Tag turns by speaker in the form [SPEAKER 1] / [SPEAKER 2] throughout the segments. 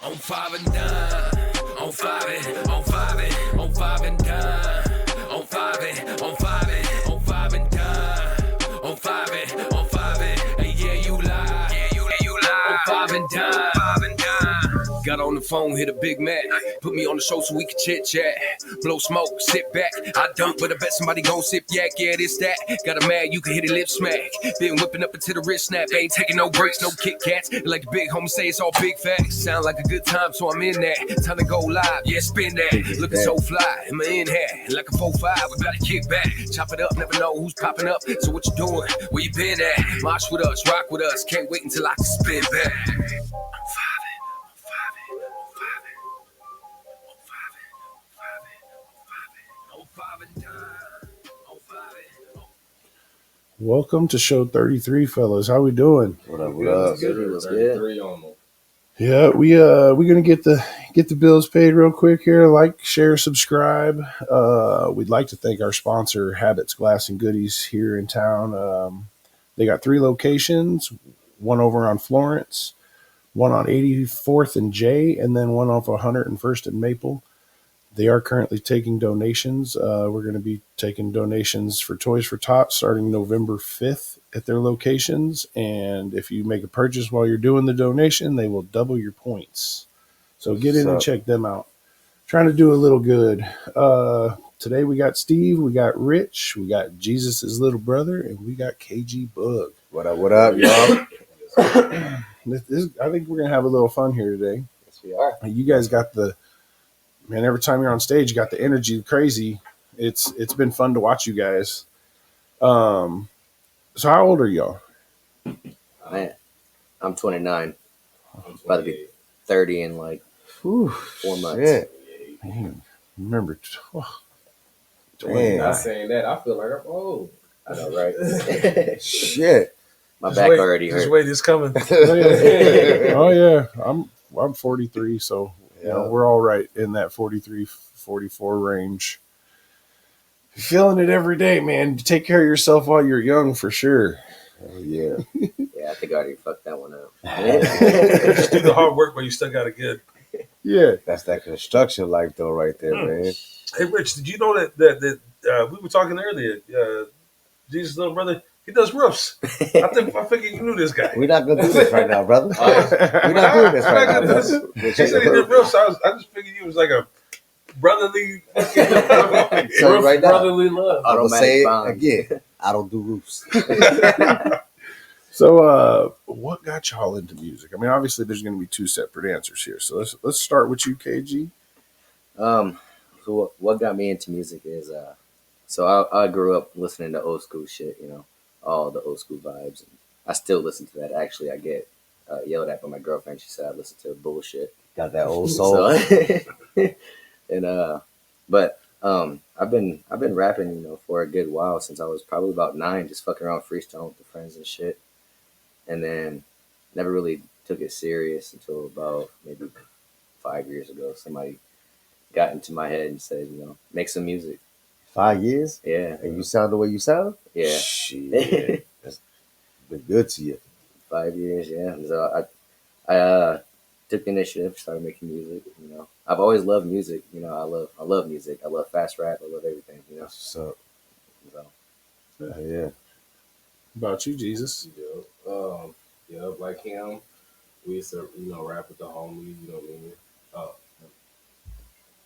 [SPEAKER 1] On five and dime, on five and, on five and, on five and dime, on five and, on five and, on five and dime, on five and, on five and, hey, yeah, you lie, on five and dime, five and dime. Got on the phone, hit a Big Mac, put me on the show so we can chit chat, blow smoke, sit back. I dunk, but I bet somebody gon' sip yak, yeah, this that. Got a mad, you can hit a lip smack, then whipping up until the wrist snap. Ain't taking no breaks, no Kit Kats. Like the big homie say, it's all big facts. Sound like a good time, so I'm in that. Time to go live, yeah, spin that. Looking so fly, in my in hat, like a 4-5. We gotta kick back, chop it up, never know who's popping up. So what you doing? Where you been at? March with us, rock with us. Can't wait until I can spin back.
[SPEAKER 2] Welcome to show 33, fellas. How we doing?
[SPEAKER 3] What up? What up?
[SPEAKER 4] Good.
[SPEAKER 2] Yeah, we're gonna get the bills paid real quick here. Like, share, subscribe. We'd like to thank our sponsor, Habits Glass and Goodies, here in town. They got 3 locations: one over on Florence, one on 84th and J, and then one off 101st and Maple. They are currently taking donations. We're going to be taking donations for Toys for Tots starting November 5th at their locations. And if you make a purchase while you're doing the donation, they will double your points. So get in and check them out. Trying to do a little good. Today we got Steve, we got Rich, we got Jesus' little brother, and we got KG Boog.
[SPEAKER 3] What up, y'all?
[SPEAKER 2] I think we're going to have a little fun here today.
[SPEAKER 3] Yes, we are.
[SPEAKER 2] You guys got man, every time you're on stage, you got the energy crazy. It's been fun to watch you guys. So how old are y'all?
[SPEAKER 3] Man, I'm 29. I'm about to be 30 in like 4 months.
[SPEAKER 2] Shit. Man, remember,
[SPEAKER 4] 29. Not saying that, I feel like I'm old.
[SPEAKER 3] I know, right?
[SPEAKER 5] Shit.
[SPEAKER 3] My back already hurt.
[SPEAKER 5] Just wait, it's coming.
[SPEAKER 2] Oh yeah, I'm 43, so you know, we're all right in that 43, 44 range. Feeling it every day, man. Take care of yourself while you're young, for sure.
[SPEAKER 5] Oh, yeah.
[SPEAKER 3] Yeah, I think I already fucked that one up.
[SPEAKER 5] Just do the hard work, but you still got it good.
[SPEAKER 2] Yeah.
[SPEAKER 5] That's that construction life, though, right there, man.
[SPEAKER 6] Hey, Rich, did you know that we were talking earlier? Jesus' little brother, he does roofs. I figured you knew this guy.
[SPEAKER 5] We're not going to do this right now, brother. We're not doing this right now, brother.
[SPEAKER 6] He said he did roofs. I just figured he was like a brotherly
[SPEAKER 5] So right now,
[SPEAKER 4] Brotherly love.
[SPEAKER 5] I'm going to say it
[SPEAKER 3] Bond.
[SPEAKER 5] again. I don't do roofs.
[SPEAKER 2] So, what got y'all into music? I mean, obviously, there's going to be 2 separate answers here. So let's start with you, KG.
[SPEAKER 3] So what got me into music is so I grew up listening to old school shit, you know, all the old school vibes. And I still listen to that. Actually, I get yelled at by my girlfriend. She said I listen to bullshit.
[SPEAKER 5] Got that old soul.
[SPEAKER 3] But I've been rapping, you know, for a good while, since I was probably about 9, just fucking around freestyling with the friends and shit. And then never really took it serious until about maybe 5 years ago. Somebody got into my head and said, you know, make some music.
[SPEAKER 5] 5 years?
[SPEAKER 3] Yeah.
[SPEAKER 5] And you sound the way you sound?
[SPEAKER 3] Yeah.
[SPEAKER 5] Shit. That's been good to you.
[SPEAKER 3] 5 years, yeah. And so I took the initiative, started making music. You know, I've always loved music. You know, I love music. I love fast rap. I love everything. You know,
[SPEAKER 5] So,
[SPEAKER 3] so
[SPEAKER 5] yeah.
[SPEAKER 2] About you, Jesus.
[SPEAKER 4] Like him, we used to, you know, rap with the homies. You know what I mean?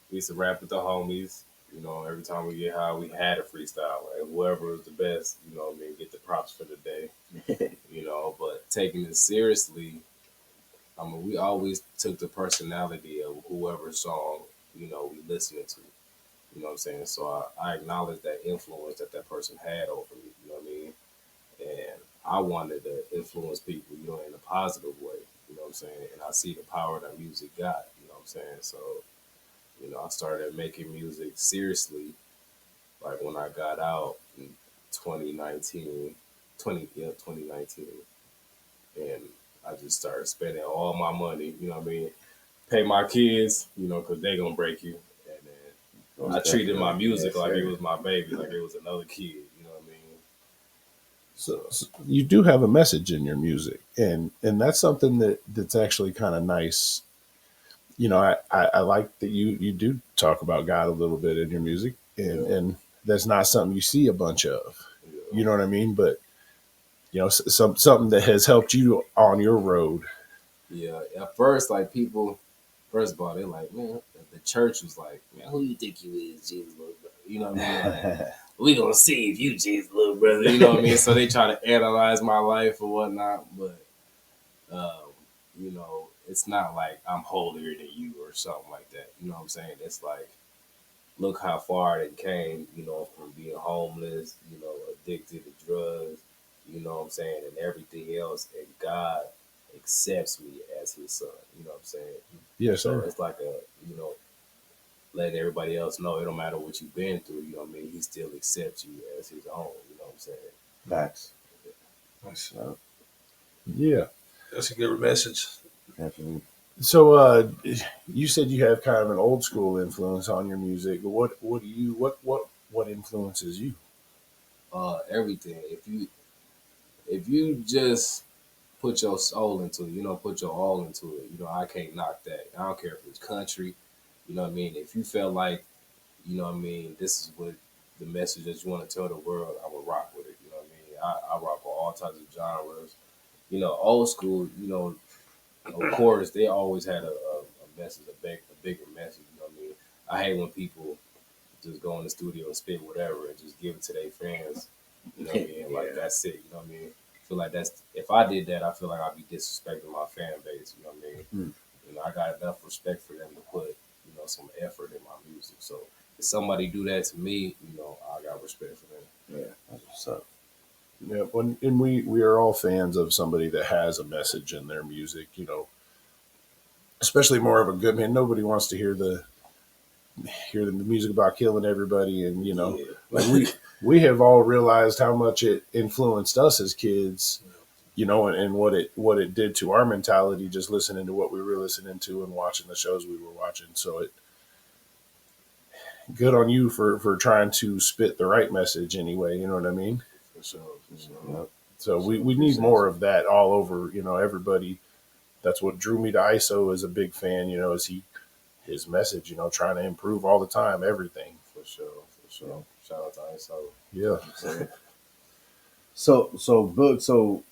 [SPEAKER 4] We used to rap with the homies. You know, every time we get high, we had a freestyle. Like whoever was the best, you know what I mean, get the props for the day. You know, but taking it seriously, I mean, we always took the personality of whoever's song, you know, we listening to. You know what I'm saying? So I acknowledge that influence that person had over me. You know what I mean? And I wanted to influence people, you know, in a positive way. You know what I'm saying? And I see the power that music got. You know what I'm saying? So, you know, I started making music seriously, like when I got out in 2019, and I just started spending all my money, you know what I mean, pay my kids, you know, because they're going to break you. And then I treated my music like it was my baby, like it was another kid, you know what I mean?
[SPEAKER 2] So you do have a message in your music, and that's something that's actually kind of nice I like that you do talk about God a little bit in your music, and that's not something you see a bunch of. You know what I mean? But something that has helped you on your road.
[SPEAKER 4] Yeah, at first, like people, first of all, they're like, man, the church was like, man, who you think you is, Jesus, little brother? You know what I mean? Like, we gonna see if you Jesus, little brother. You know what I mean? So they try to analyze my life or whatnot, but um, it's not like I'm holier than you or something like that. You know what I'm saying? It's like, look how far it came, from being homeless, addicted to drugs, you know what I'm saying, and everything else, and God accepts me as his son, you know what I'm saying?
[SPEAKER 2] Yes,
[SPEAKER 4] So
[SPEAKER 2] sir.
[SPEAKER 4] it's like letting everybody else know it don't matter what you've been through, you know what I mean? He still accepts you as his own, you know what I'm saying?
[SPEAKER 5] Facts.
[SPEAKER 6] That's,
[SPEAKER 2] Yeah.
[SPEAKER 6] that's a good message.
[SPEAKER 5] Definitely.
[SPEAKER 2] So you said you have kind of an old school influence on your music. What influences you?
[SPEAKER 4] Everything. If you just put your soul into it, put your all into it, I can't knock that. I don't care if it's country, you know what I mean? If you felt like, you know what I mean, this is what the message that you want to tell the world, I would rock with it, you know what I mean? I rock with all types of genres. Old school, of course, they always had a message, a bigger message, you know what I mean? I hate when people just go in the studio and spit whatever and just give it to their fans, you know what I mean? Like, that's it, you know what I mean? I feel like if I did that, I feel like I'd be disrespecting my fan base, you know what I mean? I got enough respect for them to put, some effort in my music. So if somebody do that to me, I got respect for them.
[SPEAKER 5] Yeah, that's what's up.
[SPEAKER 2] Yeah, and we are all fans of somebody that has a message in their music. Especially more of a good man. Nobody wants to hear the music about killing everybody, and
[SPEAKER 4] Yeah.
[SPEAKER 2] like we have all realized how much it influenced us as kids. And what it did to our mentality, just listening to what we were listening to and watching the shows we were watching. So good on you for trying to spit the right message anyway. You know what I mean?
[SPEAKER 4] For sure, for sure.
[SPEAKER 5] Yep.
[SPEAKER 2] So we need more of that all over. Everybody. That's what drew me to ISO as a big fan. Is his message. Trying to improve all the time, everything.
[SPEAKER 4] For sure, for sure. Shout out to ISO.
[SPEAKER 2] Yeah.
[SPEAKER 5] So Boog, so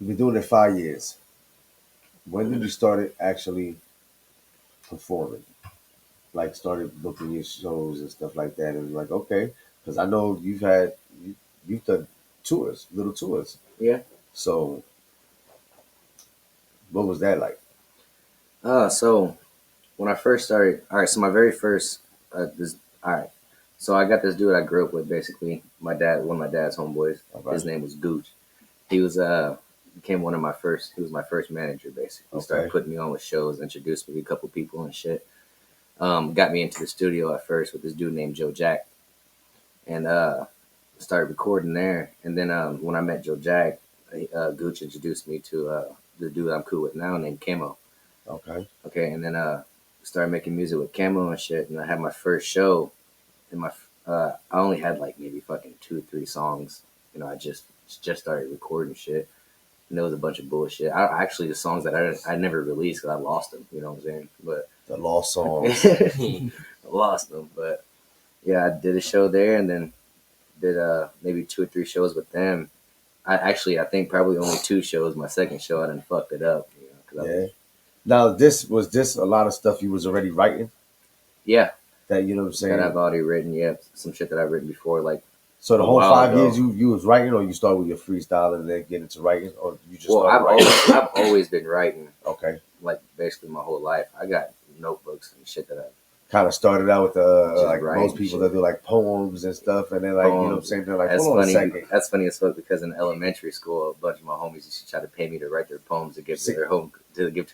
[SPEAKER 5] you've been doing it 5 years. When did you start actually performing? Like started booking your shows and stuff like that, and like okay, because I know you've done tours, little tours.
[SPEAKER 3] Yeah.
[SPEAKER 5] So what was that like?
[SPEAKER 3] So when I first started, all right. So my very first, all right. So I got this dude I grew up with, basically. My dad, one of my dad's homeboys.
[SPEAKER 5] Okay.
[SPEAKER 3] His name was Gooch. He was became one of my first. He was my first manager, basically. He started putting me on with shows, introduced me to a couple people and shit. Got me into the studio at first with this dude named Joe Jack, and started recording there. And then when I met Joe Jack, Gooch introduced me to the dude I'm cool with now named Camo.
[SPEAKER 5] Okay.
[SPEAKER 3] Okay, and then started making music with Camo and shit. And I had my first show, and I only had like maybe fucking 2 or 3 songs. I just started recording shit, and there was a bunch of bullshit. Actually, the songs that I never released because I lost them. You know what I'm saying? But
[SPEAKER 5] The lost songs.
[SPEAKER 3] I lost them. But yeah, I did a show there, and then did maybe 2 or 3 shows with them. I think probably only 2 shows. My second show, I done fucked it up.
[SPEAKER 5] Yeah. Now was this a lot of stuff you was already writing?
[SPEAKER 3] Yeah.
[SPEAKER 5] That you know what I'm saying?
[SPEAKER 3] That I've already written. Yeah, some shit that I've written before. Like
[SPEAKER 5] So the
[SPEAKER 3] a
[SPEAKER 5] whole
[SPEAKER 3] while
[SPEAKER 5] 5
[SPEAKER 3] ago.
[SPEAKER 5] years you was writing, or you start with your freestyle and then get into writing, or you just
[SPEAKER 3] Well,
[SPEAKER 5] started writing?
[SPEAKER 3] I've always been writing.
[SPEAKER 5] Okay.
[SPEAKER 3] Like basically my whole life. I got notebooks and shit that I
[SPEAKER 5] Kind of started out with
[SPEAKER 3] Just
[SPEAKER 5] like
[SPEAKER 3] writing
[SPEAKER 5] most people
[SPEAKER 3] shit.
[SPEAKER 5] that do like poems and stuff, and then like you know what I'm saying, they're like,
[SPEAKER 3] That's
[SPEAKER 5] hold on
[SPEAKER 3] funny.
[SPEAKER 5] a second.
[SPEAKER 3] That's funny as fuck because in elementary school, a bunch of my homies used to try to pay me to write their poems to give to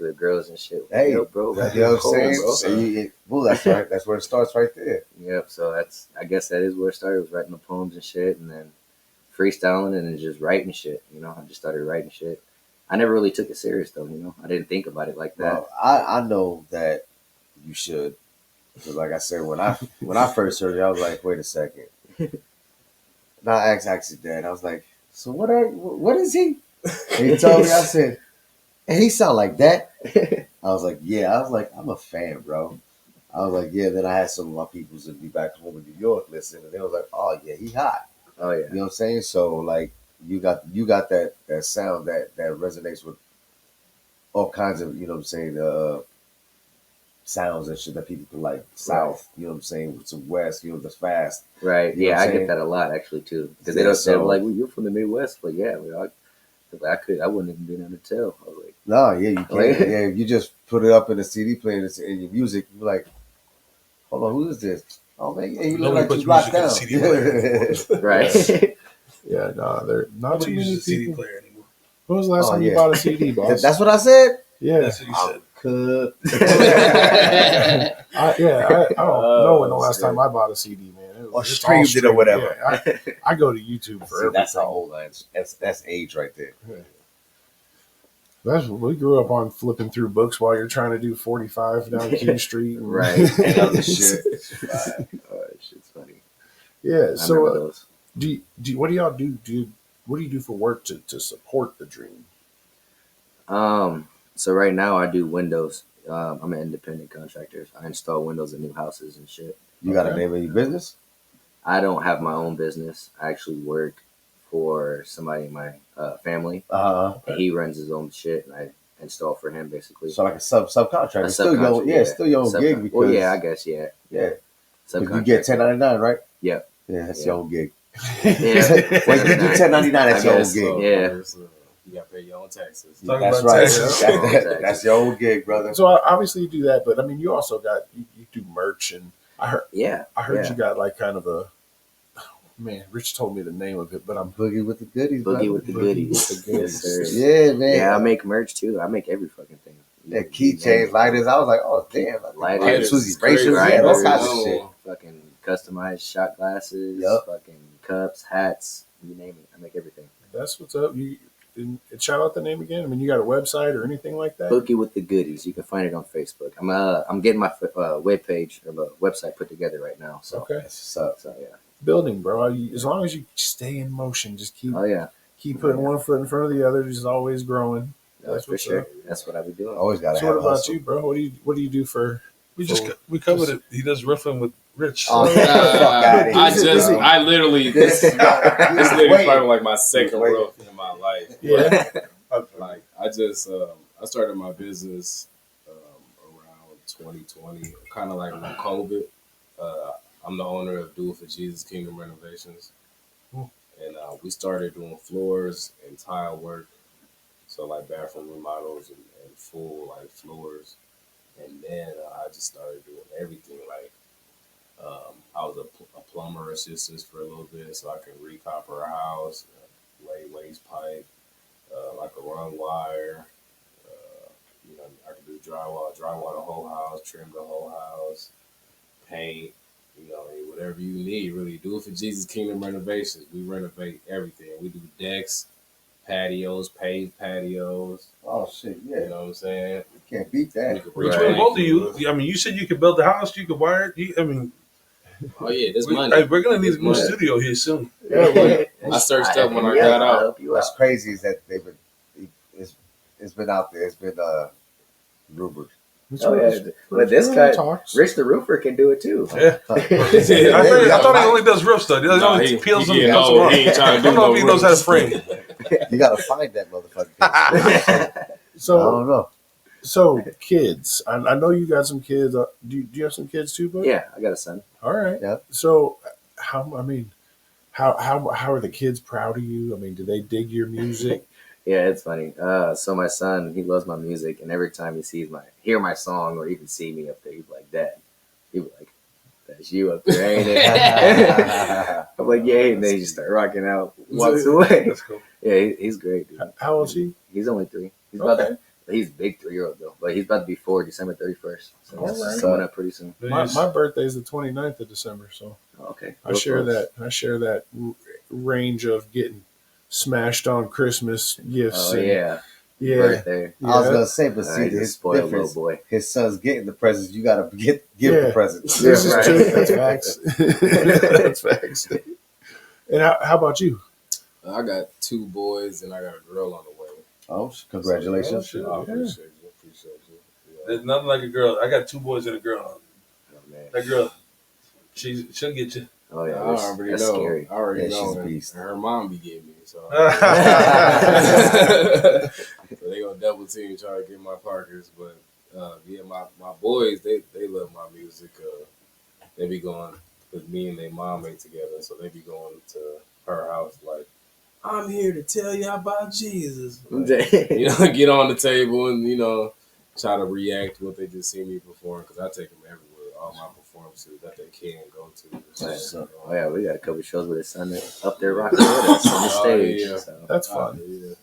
[SPEAKER 3] their girls and shit.
[SPEAKER 5] Hey,
[SPEAKER 3] yo, bro, write
[SPEAKER 5] you know
[SPEAKER 3] your
[SPEAKER 5] what I'm saying?
[SPEAKER 3] poems, bro.
[SPEAKER 5] Well, that's right. That's where it starts right there.
[SPEAKER 3] Yep. So I guess that is where it started. Was writing the poems and shit, and then freestyling and then just writing shit. I just started writing shit. I never really took it serious though. I didn't think about it like that.
[SPEAKER 5] Well, I know that you should. Because like I said, when I first heard it, I was like, wait a second. Now I asked his dad. I was like, so what is he? And he told me. I said, and he sound like that. I I was like, yeah. I was like, I'm a fan, bro. I was like, yeah. Then I had some of my peoples that be back home in New York listen, and they was like, oh yeah, he hot.
[SPEAKER 3] Oh yeah.
[SPEAKER 5] You know what I'm saying? So like, you got that sound that resonates with all kinds of, you know what I'm saying, sounds and shit that people can like. South, you know what I'm saying, with some west, you know, that's fast.
[SPEAKER 3] Right.
[SPEAKER 5] You know
[SPEAKER 3] Yeah,
[SPEAKER 5] what I'm
[SPEAKER 3] I get
[SPEAKER 5] saying?
[SPEAKER 3] that a lot actually too. Because
[SPEAKER 5] Yeah,
[SPEAKER 3] they're
[SPEAKER 5] so-
[SPEAKER 3] like, well, you're from the Midwest. Like, yeah, I wouldn't even be able to tell. I was like,
[SPEAKER 5] No, yeah, you can't.
[SPEAKER 3] Like-
[SPEAKER 5] Yeah, you just put it up in the CD player and it's in your music. You're like, hold on, who is this? Oh man, yeah, he look
[SPEAKER 6] Nobody
[SPEAKER 5] like
[SPEAKER 6] puts
[SPEAKER 5] you locked
[SPEAKER 6] music in a
[SPEAKER 5] down.
[SPEAKER 6] CD player anymore.
[SPEAKER 3] right.
[SPEAKER 2] Yeah, no, there not
[SPEAKER 6] Nobody
[SPEAKER 2] too many
[SPEAKER 6] uses a CD
[SPEAKER 2] people.
[SPEAKER 6] player anymore.
[SPEAKER 2] When was the last
[SPEAKER 5] Oh,
[SPEAKER 2] time you
[SPEAKER 5] yeah.
[SPEAKER 2] bought a CD, boss?
[SPEAKER 5] That's what I said.
[SPEAKER 2] Yeah,
[SPEAKER 6] That's what you said.
[SPEAKER 5] Cooked.
[SPEAKER 2] I don't know when the last
[SPEAKER 4] shit.
[SPEAKER 2] time I bought a CD, man.
[SPEAKER 5] Or
[SPEAKER 2] It's all
[SPEAKER 5] streamed it or
[SPEAKER 2] streaming.
[SPEAKER 5] whatever.
[SPEAKER 2] Yeah, I go to YouTube for
[SPEAKER 5] See,
[SPEAKER 2] everything.
[SPEAKER 5] that's how old I am. That's age right there.
[SPEAKER 2] We grew up on flipping through books while you're trying to do 45 down King Street. And,
[SPEAKER 3] Right.
[SPEAKER 5] And other shit.
[SPEAKER 3] Oh, that shit's funny.
[SPEAKER 2] Yeah.
[SPEAKER 3] I
[SPEAKER 2] So,
[SPEAKER 3] remember those.
[SPEAKER 2] what do y'all do? What do you do for work to support the dream?
[SPEAKER 3] So right now I do windows. I'm an independent contractor. I install windows in new houses and shit.
[SPEAKER 5] You got a
[SPEAKER 2] Okay.
[SPEAKER 5] name of your business?
[SPEAKER 3] I don't have my own business. I actually work for somebody in my family. And he runs his own shit, and I install for him basically.
[SPEAKER 5] So like a subcontractor.
[SPEAKER 3] A
[SPEAKER 5] Still your
[SPEAKER 3] subcontract, yeah.
[SPEAKER 5] still your own gig because
[SPEAKER 3] Well, yeah, I guess, yeah.
[SPEAKER 5] yeah. If you
[SPEAKER 3] Subcontract.
[SPEAKER 5] get 1099, right?
[SPEAKER 3] Yeah.
[SPEAKER 5] Yeah, that's
[SPEAKER 3] Yeah.
[SPEAKER 5] your own gig.
[SPEAKER 3] Yeah.
[SPEAKER 5] When you do 1099, that's
[SPEAKER 3] I
[SPEAKER 5] your own
[SPEAKER 3] guess,
[SPEAKER 5] gig.
[SPEAKER 3] Yeah.
[SPEAKER 4] You gotta pay your own taxes.
[SPEAKER 6] Talk
[SPEAKER 5] That's
[SPEAKER 6] about
[SPEAKER 5] right.
[SPEAKER 6] taxes.
[SPEAKER 5] That's your own gig, brother.
[SPEAKER 2] So obviously you do that, but I mean, you also got you do merch, and I heard
[SPEAKER 3] Yeah.
[SPEAKER 2] you got like kind of a man. Rich told me the name of it, but I'm
[SPEAKER 5] Boogie with the goodies.
[SPEAKER 3] Boogie
[SPEAKER 5] brother.
[SPEAKER 3] with the
[SPEAKER 2] Boogie
[SPEAKER 3] goodies.
[SPEAKER 2] with the goodies.
[SPEAKER 3] Yes, sir.
[SPEAKER 5] Yeah, man.
[SPEAKER 3] Yeah, I make merch too. I make every fucking thing.
[SPEAKER 5] Yeah, keychains, lighters. I was like, oh damn,
[SPEAKER 3] Lighters,
[SPEAKER 5] Susie
[SPEAKER 4] crazy.
[SPEAKER 5] Rachel, yeah, all
[SPEAKER 3] Grinders,
[SPEAKER 5] kinds of shit.
[SPEAKER 3] fucking customized shot glasses,
[SPEAKER 5] Yup.
[SPEAKER 3] fucking cups, hats, you name it. I make everything.
[SPEAKER 2] that's what's up. You and shout out the name again. I mean, you got a website or anything like that?
[SPEAKER 3] Boogie with the goodies. You can find it on Facebook. I'm getting my web page or the website put together right now. So
[SPEAKER 2] Okay,
[SPEAKER 5] That's what's up.
[SPEAKER 3] so yeah.
[SPEAKER 2] building, bro. As long as you stay in motion, just keep
[SPEAKER 3] Oh yeah.
[SPEAKER 2] putting one foot in front of the other. Just always growing.
[SPEAKER 3] No,
[SPEAKER 2] That's
[SPEAKER 3] for
[SPEAKER 2] what's
[SPEAKER 3] sure.
[SPEAKER 2] up.
[SPEAKER 3] That's what I be doing.
[SPEAKER 5] Always gotta
[SPEAKER 2] So
[SPEAKER 5] have
[SPEAKER 2] what
[SPEAKER 5] a
[SPEAKER 2] about
[SPEAKER 5] hustle.
[SPEAKER 2] you, bro? What do you do for?
[SPEAKER 6] We covered it. He does riffing with Rich.
[SPEAKER 5] Oh, get the fuck outta here.
[SPEAKER 4] I literally
[SPEAKER 5] This
[SPEAKER 4] this literally
[SPEAKER 5] wait.
[SPEAKER 4] probably like my second
[SPEAKER 5] Wait.
[SPEAKER 4] roof in my life.
[SPEAKER 2] Yeah.
[SPEAKER 4] Like I just I started my business around 2020, kind of like when COVID. I'm the owner of Do It for Jesus Kingdom Renovations, and we started doing floors and tile work, so like bathroom remodels and full like floors, and then I just started doing everything like. I was a plumber assistant for a little bit, so I could recopper a house, lay waste pipe, I could run wire. I could do drywall the whole house, trim the whole house, paint. Whatever you need, really. Do It for Jesus Kingdom Renovations. We renovate everything. We do decks, patios, paved patios.
[SPEAKER 5] Oh shit,
[SPEAKER 4] You
[SPEAKER 5] yeah.
[SPEAKER 4] know what I'm saying?
[SPEAKER 5] You can't beat that.
[SPEAKER 6] Between
[SPEAKER 3] Right.
[SPEAKER 6] both of you, I mean, you said you could build the house, you could wire it. I mean,
[SPEAKER 4] Oh yeah, there's
[SPEAKER 6] we,
[SPEAKER 4] money.
[SPEAKER 6] we're gonna need a new
[SPEAKER 4] There's money.
[SPEAKER 6] studio here soon.
[SPEAKER 4] I searched up when I got
[SPEAKER 3] I'll
[SPEAKER 4] out.
[SPEAKER 3] help you
[SPEAKER 5] What's
[SPEAKER 3] out.
[SPEAKER 5] crazy is that it's been out there. It's been rumored.
[SPEAKER 3] Oh, yeah. But this guy, Rich the Roofer can do it too.
[SPEAKER 6] Yeah. I thought he only does roofs though. He only peels them and puts them on.
[SPEAKER 4] he ain't trying
[SPEAKER 6] I
[SPEAKER 4] to
[SPEAKER 6] don't
[SPEAKER 4] do
[SPEAKER 6] know
[SPEAKER 4] no
[SPEAKER 6] if he knows how to
[SPEAKER 4] roofs.
[SPEAKER 6] frame.
[SPEAKER 5] You gotta find that motherfucker. I
[SPEAKER 2] So
[SPEAKER 5] don't know.
[SPEAKER 2] so kids. I know you got some kids. Do you have some kids too, bud?
[SPEAKER 3] Yeah, I got a son.
[SPEAKER 2] All right.
[SPEAKER 5] Yeah.
[SPEAKER 2] So how are the kids proud of you? I mean, do they dig your music?
[SPEAKER 3] Yeah, it's funny. So my son, he loves my music, and every time he hear my song or even see me up there, he's like, "Dad," he'd be like, "That's you up there, ain't it?" I'm like, "Yeah," and then he just start rocking out, walks away.
[SPEAKER 6] That's cool.
[SPEAKER 3] Yeah, he's great, dude.
[SPEAKER 2] How old is he?
[SPEAKER 3] He's only 3. He's
[SPEAKER 2] Okay.
[SPEAKER 3] he's a big 3-year-old though, but he's about to be 4 December 31st. So
[SPEAKER 2] All
[SPEAKER 3] it's
[SPEAKER 2] right.
[SPEAKER 3] coming up pretty soon.
[SPEAKER 2] My birthday's the 29th of December, so
[SPEAKER 3] Oh, okay,
[SPEAKER 2] I share that range of getting smashed on Christmas gifts.
[SPEAKER 3] Oh
[SPEAKER 2] and-
[SPEAKER 3] yeah,
[SPEAKER 2] yeah.
[SPEAKER 3] birthday.
[SPEAKER 5] I was
[SPEAKER 2] Yeah.
[SPEAKER 5] gonna say, but see,
[SPEAKER 3] He's a
[SPEAKER 5] his
[SPEAKER 3] spoiled little
[SPEAKER 5] difference.
[SPEAKER 3] boy.
[SPEAKER 5] His son's getting the presents. You gotta give
[SPEAKER 2] Yeah.
[SPEAKER 5] the presents.
[SPEAKER 2] This
[SPEAKER 3] Yeah,
[SPEAKER 2] is
[SPEAKER 3] right.
[SPEAKER 2] true. That's facts. That's facts. And how about you?
[SPEAKER 4] I got 2 boys and I got a girl on the way.
[SPEAKER 5] Oh, congratulations!
[SPEAKER 2] shit.
[SPEAKER 4] I appreciate you.
[SPEAKER 6] There's nothing like a girl. I got 2 boys and a girl.
[SPEAKER 3] Oh, man.
[SPEAKER 6] That girl, she'll get you.
[SPEAKER 3] Oh yeah,
[SPEAKER 4] I already
[SPEAKER 3] that's
[SPEAKER 4] know.
[SPEAKER 3] scary.
[SPEAKER 4] I already
[SPEAKER 5] Yeah,
[SPEAKER 4] know.
[SPEAKER 5] she's a beast.
[SPEAKER 4] And her mom be getting me, so. So they gonna double team try to get my Parkers, but yeah, my boys they love my music. They be going because me and their mom ain't together, so they be going to her house like, I'm here to tell you about Jesus. Like, get on the table and try to react to what they just see me perform because I take them everywhere, all my performances that they can go to.
[SPEAKER 3] Right.
[SPEAKER 4] So,
[SPEAKER 3] Oh yeah, we got a couple shows with his son up there rocking with us on the stage.
[SPEAKER 4] yeah.
[SPEAKER 3] So.
[SPEAKER 2] That's fun.
[SPEAKER 4] Yeah.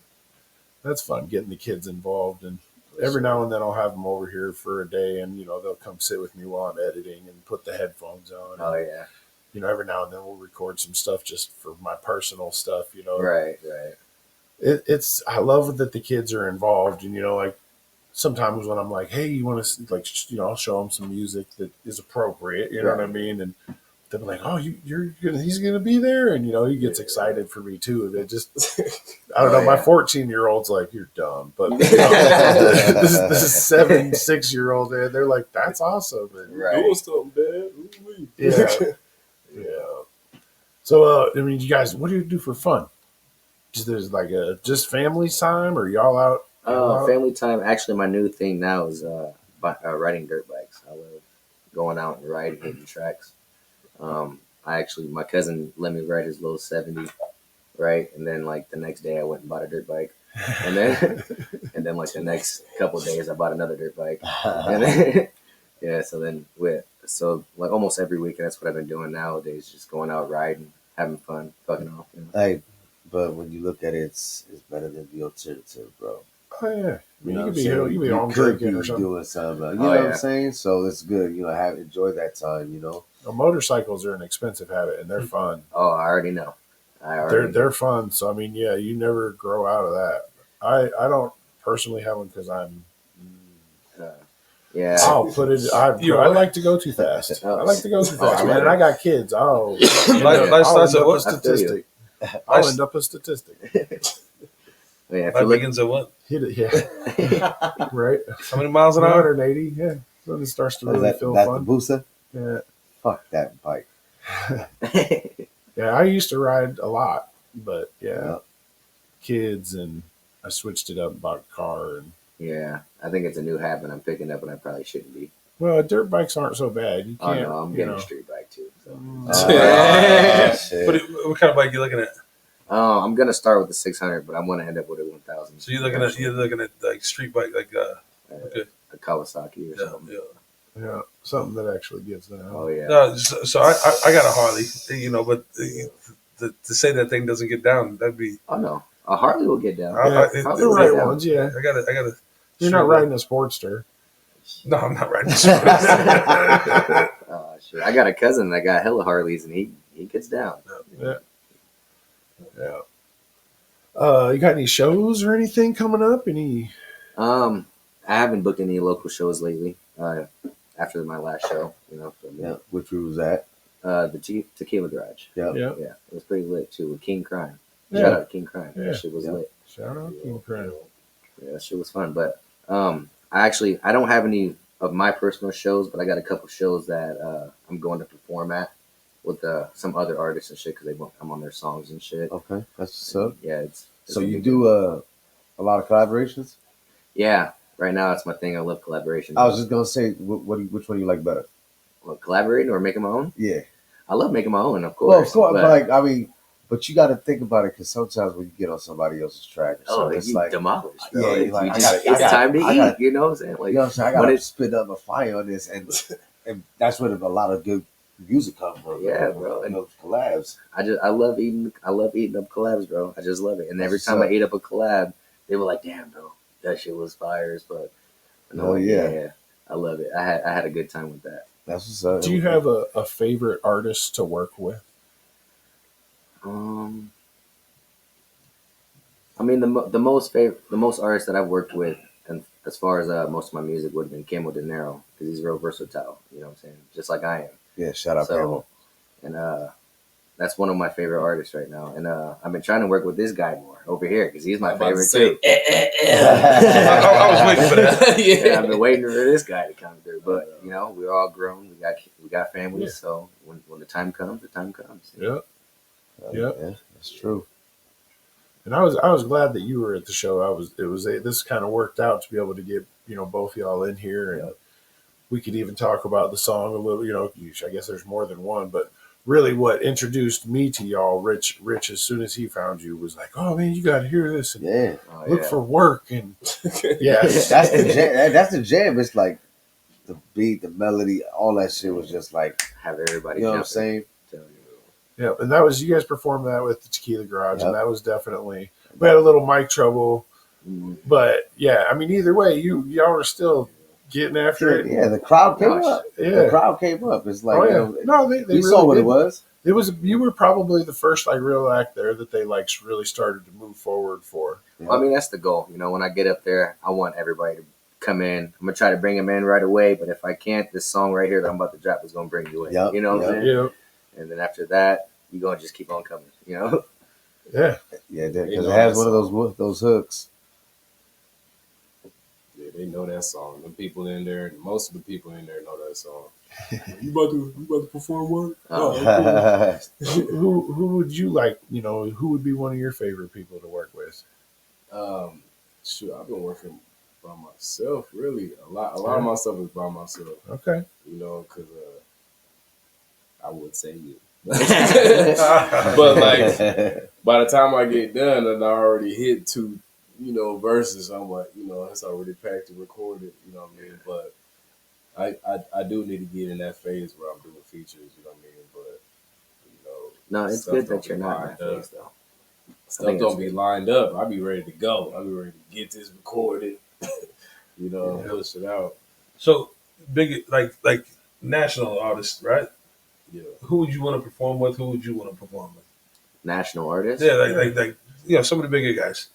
[SPEAKER 2] That's fun getting the kids involved, and every now and then I'll have them over here for a day, and they'll come sit with me while I'm editing and put the headphones on.
[SPEAKER 3] Oh
[SPEAKER 2] and,
[SPEAKER 3] yeah.
[SPEAKER 2] Every now and then we'll record some stuff just for my personal stuff.
[SPEAKER 3] Right.
[SPEAKER 2] It's I love that the kids are involved, and like sometimes when I'm like, hey, you want to like, I'll show them some music that is appropriate. You know what I mean? And they'll be like, oh, he's gonna be there, and he gets excited for me too. And it just, I don't know. My 14-year-old's like, you're dumb, but this 6-year-old, they're like, that's awesome. And,
[SPEAKER 4] Doing something, Dad.
[SPEAKER 2] yeah. So, you guys, what do you do for fun? There's like just family time, or y'all out?
[SPEAKER 3] Family time. Actually, my new thing now is riding dirt bikes. I love going out and riding, hitting tracks. My cousin let me ride his little 70, right? And then like the next day I went and bought a dirt bike. And then like the next couple of days I bought another dirt bike. And then, so like almost every weekend that's what I've been doing nowadays, just going out riding, having fun, fucking off.
[SPEAKER 5] Hey, but when you look at it, it's better than the alternative, bro.
[SPEAKER 2] Oh yeah,
[SPEAKER 5] You
[SPEAKER 2] you could be home
[SPEAKER 5] could
[SPEAKER 2] drinking
[SPEAKER 5] be
[SPEAKER 2] or something.
[SPEAKER 5] doing something. You know what I'm saying? So it's good. Enjoy that time.
[SPEAKER 2] Well, motorcycles are an expensive habit, and they're fun.
[SPEAKER 3] Oh, I already know.
[SPEAKER 2] They're fun. So you never grow out of that. I don't personally have one because I'm.
[SPEAKER 3] Yeah,
[SPEAKER 2] I'll put it. I like to go too fast. I like to go too fast, man. And I got kids. I'll end up a statistic.
[SPEAKER 3] Yeah,
[SPEAKER 6] Life begins at what?
[SPEAKER 2] Hit it, yeah. Right.
[SPEAKER 6] How many miles an hour?
[SPEAKER 2] 180. Yeah. When it starts to really feel
[SPEAKER 5] that's
[SPEAKER 2] fun.
[SPEAKER 5] The Busa?
[SPEAKER 2] Yeah.
[SPEAKER 5] Fuck that bike.
[SPEAKER 2] Yeah, I used to ride a lot, but kids, and I switched it up and bought a car. And
[SPEAKER 3] yeah, I think it's a new habit I'm picking up, and I probably shouldn't be.
[SPEAKER 2] well, dirt bikes aren't so bad. You can't.
[SPEAKER 3] Oh no, I'm getting a street bike too. So.
[SPEAKER 6] What kind of bike you looking at?
[SPEAKER 3] I'm gonna start with the 600, but I'm gonna end up with a 1000.
[SPEAKER 6] So you're looking at like street bike, like
[SPEAKER 3] a Kawasaki or something.
[SPEAKER 2] Yeah, something that actually gets down.
[SPEAKER 3] Oh yeah.
[SPEAKER 6] No, so I got a Harley, but to say that thing doesn't get down, that'd be.
[SPEAKER 3] Oh no, a Harley will get down.
[SPEAKER 2] The right ones, yeah.
[SPEAKER 6] I got to.
[SPEAKER 2] You're not riding a Sportster.
[SPEAKER 6] No, I'm not riding a Sportster.
[SPEAKER 3] Oh shit! I got a cousin that got hella Harleys, and he gets down.
[SPEAKER 2] Yeah. You got any shows or anything coming up?
[SPEAKER 3] I haven't booked any local shows lately. After my last show,
[SPEAKER 5] Which was that?
[SPEAKER 3] The Tequila Garage.
[SPEAKER 5] Yeah.
[SPEAKER 3] It was pretty lit too with King Crime.
[SPEAKER 2] Yeah.
[SPEAKER 3] Shout out King Crime.
[SPEAKER 2] Yeah.
[SPEAKER 3] That shit was lit.
[SPEAKER 2] Shout out King Crime.
[SPEAKER 3] Yeah, that shit was fun. But I don't have any of my personal shows, but I got a couple shows that I'm going to perform at with some other artists and shit because they want to come on their songs and shit.
[SPEAKER 5] Okay, that's what's up.
[SPEAKER 3] Yeah, it's
[SPEAKER 5] so you do a lot of collaborations?
[SPEAKER 3] Yeah, right now it's my thing. I love collaboration.
[SPEAKER 5] I was just gonna say, which one do you like better?
[SPEAKER 3] Well, collaborating or making my own?
[SPEAKER 5] Yeah,
[SPEAKER 3] I love making my own, of course.
[SPEAKER 5] well, of course, but you got to think about it because sometimes when you get on somebody else's track,
[SPEAKER 3] it's like demolished. Bro.
[SPEAKER 5] Yeah,
[SPEAKER 3] it's time to eat. You know what I'm saying? Like,
[SPEAKER 5] I got to spit up a fire on this, and that's where a lot of good music comes from.
[SPEAKER 3] Yeah, bro.
[SPEAKER 5] And those collabs.
[SPEAKER 3] I love eating up collabs, bro. I just love it. And every time I ate up a collab, they were like, "Damn, bro, that shit was fires." But yeah, I love it. I had a good time with that.
[SPEAKER 5] That's what's up.
[SPEAKER 2] Do you have a favorite artist to work with?
[SPEAKER 3] I mean, the most artists that I've worked with, and as far as most of my music would have been Camo De Niro, because he's real versatile. You know what I'm saying? Just like I am.
[SPEAKER 5] Yeah, shout out Camo.
[SPEAKER 3] And That's one of my favorite artists right now, and I've been trying to work with this guy more over here because he's my
[SPEAKER 4] I'm about to
[SPEAKER 3] favorite
[SPEAKER 4] say,
[SPEAKER 3] too.
[SPEAKER 6] I was waiting for that.
[SPEAKER 3] Yeah, I've been waiting for this guy to come through, but you know, we're all grown. We got families,
[SPEAKER 2] Yeah.
[SPEAKER 3] so when the time comes, the time comes.
[SPEAKER 2] Yep. Yep.
[SPEAKER 5] Yeah, that's true.
[SPEAKER 2] And I was glad that you were at the show. This kind of worked out to be able to get both y'all in here, and we could even talk about the song a little. I guess there's more than one, but really, what introduced me to y'all, Rich, as soon as he found you, was like, "Oh man, you got to hear this and
[SPEAKER 5] Yeah,
[SPEAKER 3] Oh,
[SPEAKER 2] look
[SPEAKER 3] yeah.
[SPEAKER 2] for work." And yeah,
[SPEAKER 5] that's the jam. That's the jam. It's like the beat, the melody, all that shit was just like,
[SPEAKER 3] Have everybody.
[SPEAKER 5] you know what I'm
[SPEAKER 3] jumping.
[SPEAKER 5] saying?
[SPEAKER 3] Tell you.
[SPEAKER 2] yeah. And that was you guys performed that with the Tequila Garage,
[SPEAKER 5] Yep.
[SPEAKER 2] and that was definitely we had a little mic trouble,
[SPEAKER 3] Mhm.
[SPEAKER 2] but yeah, I mean, either way, y'all were still getting after it.
[SPEAKER 5] Yeah, the crowd came
[SPEAKER 3] Gosh.
[SPEAKER 5] up.
[SPEAKER 2] Yeah.
[SPEAKER 5] The crowd came up. It's like,
[SPEAKER 2] Oh
[SPEAKER 5] you
[SPEAKER 2] yeah,
[SPEAKER 5] know,
[SPEAKER 2] no, they
[SPEAKER 5] we
[SPEAKER 2] really
[SPEAKER 5] saw what
[SPEAKER 2] did.
[SPEAKER 5] it was.
[SPEAKER 2] It was you were probably the first like real act there that they like really started to move forward for.
[SPEAKER 3] Well, I mean, that's the goal. You know, when I get up there, I want everybody to come in. I'm gonna try to bring them in right away. But if I can't, this song right here that I'm about to drop is gonna bring you in.
[SPEAKER 5] Yep,
[SPEAKER 3] You know what I'm
[SPEAKER 5] yep.
[SPEAKER 3] saying?
[SPEAKER 2] Yeah,
[SPEAKER 3] And then after that, you're gonna just keep on coming. You know?
[SPEAKER 2] yeah.
[SPEAKER 5] Yeah,
[SPEAKER 4] They
[SPEAKER 5] because
[SPEAKER 4] know
[SPEAKER 5] it has
[SPEAKER 4] that
[SPEAKER 5] one of those hooks.
[SPEAKER 4] Yeah, they know that song. The people in there, most of the people in there know that song. You about to perform what?
[SPEAKER 3] Oh,
[SPEAKER 2] Who would you like? Who would be one of your favorite people to work with?
[SPEAKER 4] Shoot, I've been working by myself. Really, a lot of my stuff is by myself.
[SPEAKER 2] Okay.
[SPEAKER 4] You know, because I would say you, but like by the time I get done and I already hit two, verses, I'm like, it's already packed and recorded. You know what I mean? But I do need to get in that phase where I'm doing features. You know what I mean? But
[SPEAKER 3] no, it's
[SPEAKER 4] stuff
[SPEAKER 3] good
[SPEAKER 4] don't
[SPEAKER 3] that you're
[SPEAKER 4] be
[SPEAKER 3] not in
[SPEAKER 4] lined
[SPEAKER 3] that
[SPEAKER 4] up.
[SPEAKER 3] phase though.
[SPEAKER 4] Stuff
[SPEAKER 3] think
[SPEAKER 4] don't
[SPEAKER 3] that's
[SPEAKER 4] be
[SPEAKER 3] good.
[SPEAKER 4] lined up. I'll be ready to go. I'll be ready to get this recorded.
[SPEAKER 2] Yeah.
[SPEAKER 4] Push it out.
[SPEAKER 6] So big, like national artists, right?
[SPEAKER 4] Yeah.
[SPEAKER 6] Who would you want to perform with? Who would you want to perform with?
[SPEAKER 3] National artist.
[SPEAKER 6] Yeah, like some of the bigger guys.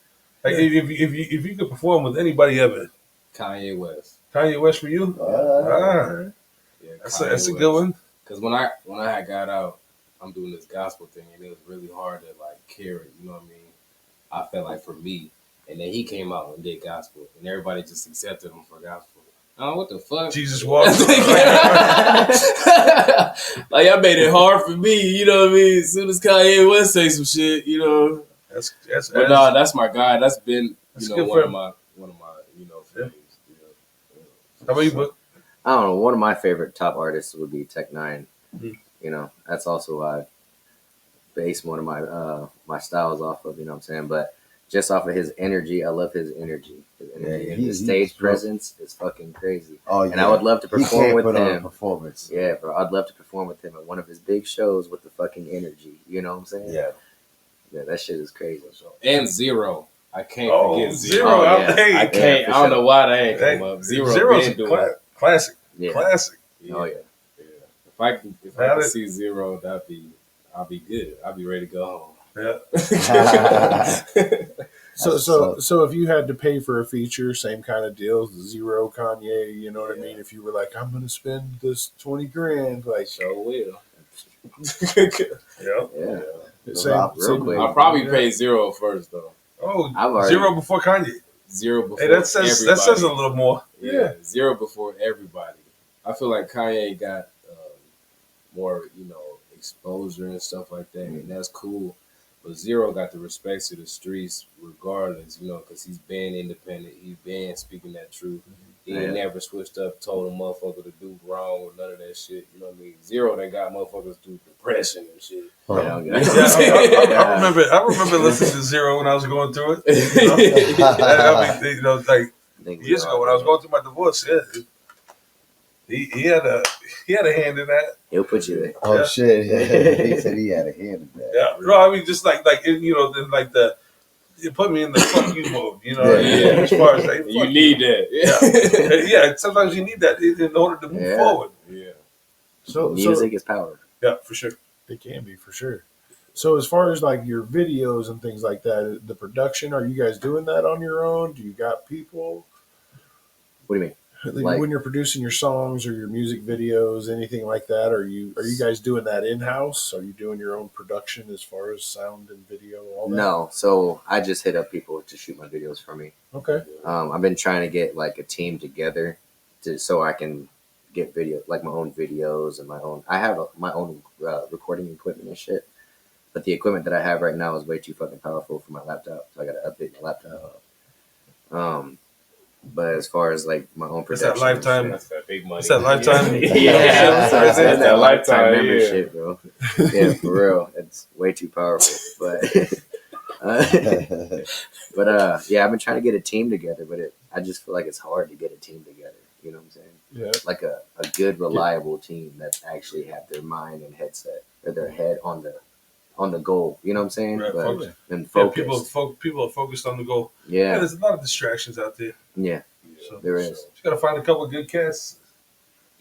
[SPEAKER 6] Like if you could perform with anybody ever,
[SPEAKER 4] Kanye West.
[SPEAKER 6] Kanye West for you?
[SPEAKER 4] Yeah,
[SPEAKER 6] That's a good one.
[SPEAKER 4] Because when I had got out, I'm doing this gospel thing, and it was really hard to like carry. You know what I mean? I felt like for me, and then he came out and did gospel, and everybody just accepted him for gospel. Oh, what the fuck?
[SPEAKER 6] Jesus walks.
[SPEAKER 4] Like I made it hard for me. You know what I mean? As soon as Kanye West say some shit, But no, that's my guy. That's been
[SPEAKER 6] That's
[SPEAKER 4] one
[SPEAKER 6] good
[SPEAKER 4] of
[SPEAKER 6] for him.
[SPEAKER 4] my faves.
[SPEAKER 6] How about you, Boog?
[SPEAKER 3] I don't know. One of my favorite top artists would be Tech Nine.
[SPEAKER 6] Mhm.
[SPEAKER 3] That's also I base one of my styles off of. You know what I'm saying? But just off of his energy, I love his energy. His energy
[SPEAKER 5] Yeah,
[SPEAKER 3] and his stage presence is fucking crazy.
[SPEAKER 5] Oh yeah,
[SPEAKER 3] And I would love to
[SPEAKER 5] He
[SPEAKER 3] perform
[SPEAKER 5] can't
[SPEAKER 3] with
[SPEAKER 5] put on a
[SPEAKER 3] him.
[SPEAKER 5] performance.
[SPEAKER 3] Yeah, bro, I'd love to perform with him at one of his big shows with the fucking energy. You know what I'm saying?
[SPEAKER 5] Yeah.
[SPEAKER 3] Yeah, that shit is crazy.
[SPEAKER 4] And Zero. I can't
[SPEAKER 6] Oh,
[SPEAKER 4] forget
[SPEAKER 6] Zero.
[SPEAKER 4] Zero.
[SPEAKER 3] Oh, yeah.
[SPEAKER 6] Hey,
[SPEAKER 4] I can't.
[SPEAKER 3] for
[SPEAKER 4] I don't
[SPEAKER 3] sure.
[SPEAKER 4] know why that ain't
[SPEAKER 6] Hey,
[SPEAKER 4] come up. Zero
[SPEAKER 6] Zero's
[SPEAKER 4] been
[SPEAKER 6] a
[SPEAKER 4] doing it.
[SPEAKER 6] classic.
[SPEAKER 3] Yeah.
[SPEAKER 6] Classic.
[SPEAKER 3] Oh yeah.
[SPEAKER 4] Yeah. If I could
[SPEAKER 6] Valid.
[SPEAKER 4] see Zero, I'll be good. I'll be ready to go
[SPEAKER 6] Yeah.
[SPEAKER 4] home.
[SPEAKER 2] So if you had to pay for a feature, same kind of deal, Zero, Kanye, you know what I
[SPEAKER 4] Yeah.
[SPEAKER 2] mean? If you were like, I'm gonna spend this 20 grand, like
[SPEAKER 4] Sure will.
[SPEAKER 6] Yeah.
[SPEAKER 3] Yeah.
[SPEAKER 2] same
[SPEAKER 3] quick.
[SPEAKER 4] I'll probably pay Zero first though.
[SPEAKER 6] Oh,
[SPEAKER 3] I've already-
[SPEAKER 6] Zero before Kanye.
[SPEAKER 4] Zero before
[SPEAKER 6] Hey, that says
[SPEAKER 4] everybody.
[SPEAKER 6] a little more.
[SPEAKER 4] Yeah, Zero before everybody. I feel like Kanye got more, exposure and stuff like that, and that's cool. But Zero got the respect to the streets regardless, because he's been independent. He's been speaking that truth. He ain't never switched up, told a motherfucker to do wrong or none of that shit. You know what I mean? Zero, they got motherfuckers do depression and shit.
[SPEAKER 3] Yeah,
[SPEAKER 6] Yeah, I remember listening to Zero when I was going through it. Like
[SPEAKER 3] I think we
[SPEAKER 6] years
[SPEAKER 3] all
[SPEAKER 6] ago when I was
[SPEAKER 3] do.
[SPEAKER 6] going through my divorce. Yeah, he had a hand in that.
[SPEAKER 3] He'll put you there.
[SPEAKER 5] Oh
[SPEAKER 6] Yeah.
[SPEAKER 5] shit! Yeah. He said he had a hand in that.
[SPEAKER 6] Yeah, no, I mean just like then like it put me in the fuck you mode.
[SPEAKER 5] Yeah.
[SPEAKER 6] As far as like,
[SPEAKER 4] You
[SPEAKER 6] fuck
[SPEAKER 4] need that.
[SPEAKER 6] yeah, sometimes you need that in order to move
[SPEAKER 3] Yeah.
[SPEAKER 6] forward.
[SPEAKER 4] Yeah.
[SPEAKER 2] so
[SPEAKER 3] Music is power.
[SPEAKER 6] Yeah, for sure.
[SPEAKER 2] it can be for sure. So as far as like your videos and things like that, the production, are you guys doing that on your own? Do you got people?
[SPEAKER 3] What do you mean? Like-
[SPEAKER 2] when you're producing your songs or your music videos, anything like that, are you guys doing that in house? Are you doing your own production as far as sound and video, all that?
[SPEAKER 3] No, so I just hit up people to shoot my videos for me.
[SPEAKER 2] Okay.
[SPEAKER 3] I've been trying to get like a team together so I can get video, like my own videos and my own. I have my own recording equipment and shit, but the equipment that I have right now is way too fucking powerful for my laptop, so I gotta update my laptop. But as far as like my own
[SPEAKER 6] It's
[SPEAKER 3] production,
[SPEAKER 6] that lifetime.
[SPEAKER 4] That's that big money.
[SPEAKER 6] It's that lifetime.
[SPEAKER 3] yeah,
[SPEAKER 6] That's
[SPEAKER 3] that's that lifetime
[SPEAKER 4] yeah.
[SPEAKER 3] membership, bro. Yeah, for real, it's way too powerful. But yeah, I've been trying to get a team together, but I just feel like it's hard to get a team together. You know what I'm saying?
[SPEAKER 2] Yeah.
[SPEAKER 3] Like a good, reliable team that actually have their mind and headset or their head on the goal. You know what I'm saying?
[SPEAKER 6] Right,
[SPEAKER 3] but
[SPEAKER 6] focus.
[SPEAKER 3] and
[SPEAKER 6] Yeah,
[SPEAKER 3] focus.
[SPEAKER 6] people are focused on the goal. Yeah,
[SPEAKER 3] Yeah,
[SPEAKER 6] there's a lot of distractions out there.
[SPEAKER 3] yeah,
[SPEAKER 6] So
[SPEAKER 3] there
[SPEAKER 6] you
[SPEAKER 3] is.
[SPEAKER 6] got to find a couple of good cats.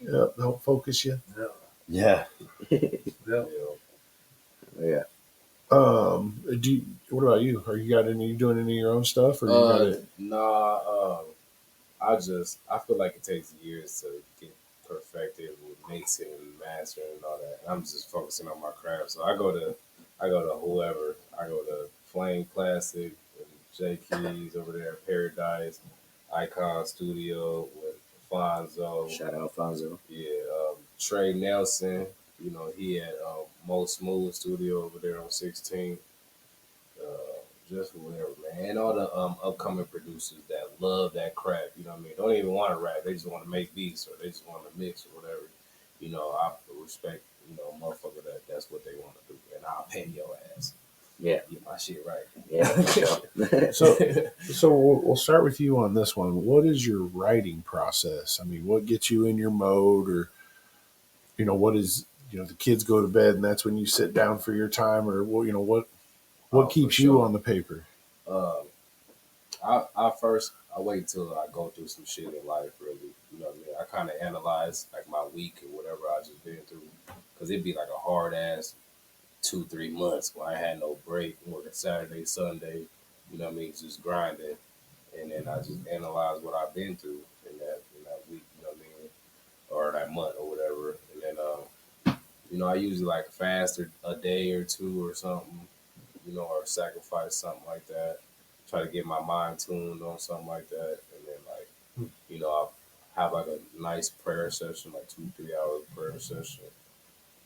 [SPEAKER 2] Yeah. Help focus you.
[SPEAKER 5] Yeah.
[SPEAKER 6] Yeah.
[SPEAKER 3] Yeah.
[SPEAKER 2] What about you? Are you doing any of your own stuff, or you got it?
[SPEAKER 4] Nah, I feel like it takes years to get perfected with mixing and mastering and all that. I'm just focusing on my craft. So I go to whoever. I go to Flame Classic and J Keys over there at Paradise, Icon Studio with Fonzo.
[SPEAKER 3] Shout out Fonzo.
[SPEAKER 4] Yeah, Trey Nelson. You know, he at Most Smooth Studio over there on 16th. Just whatever, man. And all the upcoming producers that love that craft, you know what I mean? Don't even want to rap. They just want to make beats or they just want to mix or whatever. You know, I respect, motherfucker that's what they want to do. And I'll pay your ass.
[SPEAKER 3] Yeah.
[SPEAKER 4] Get my shit right.
[SPEAKER 3] Yeah. For sure.
[SPEAKER 2] So we'll start with you on this one. What is your writing process? I mean, what gets you in your mode, or what is the kids go to bed and that's when you sit down for your time, or what keeps you on the paper?
[SPEAKER 4] I wait till I go through some shit in life, really. You know what I mean? I kind of analyze like my week or whatever I just been through, because it'd be like a hard ass 2-3 months where I had no break, working Saturday, Sunday. You know what I mean? Just grinding, and then I just analyze what I've been through in that week. You know what I mean? Or that month or whatever, and then I usually like fast a day or two or something. Or sacrifice something like that. Try to get my mind tuned on something like that. And then I'll have like a nice prayer session, like 2-3 hour prayer session.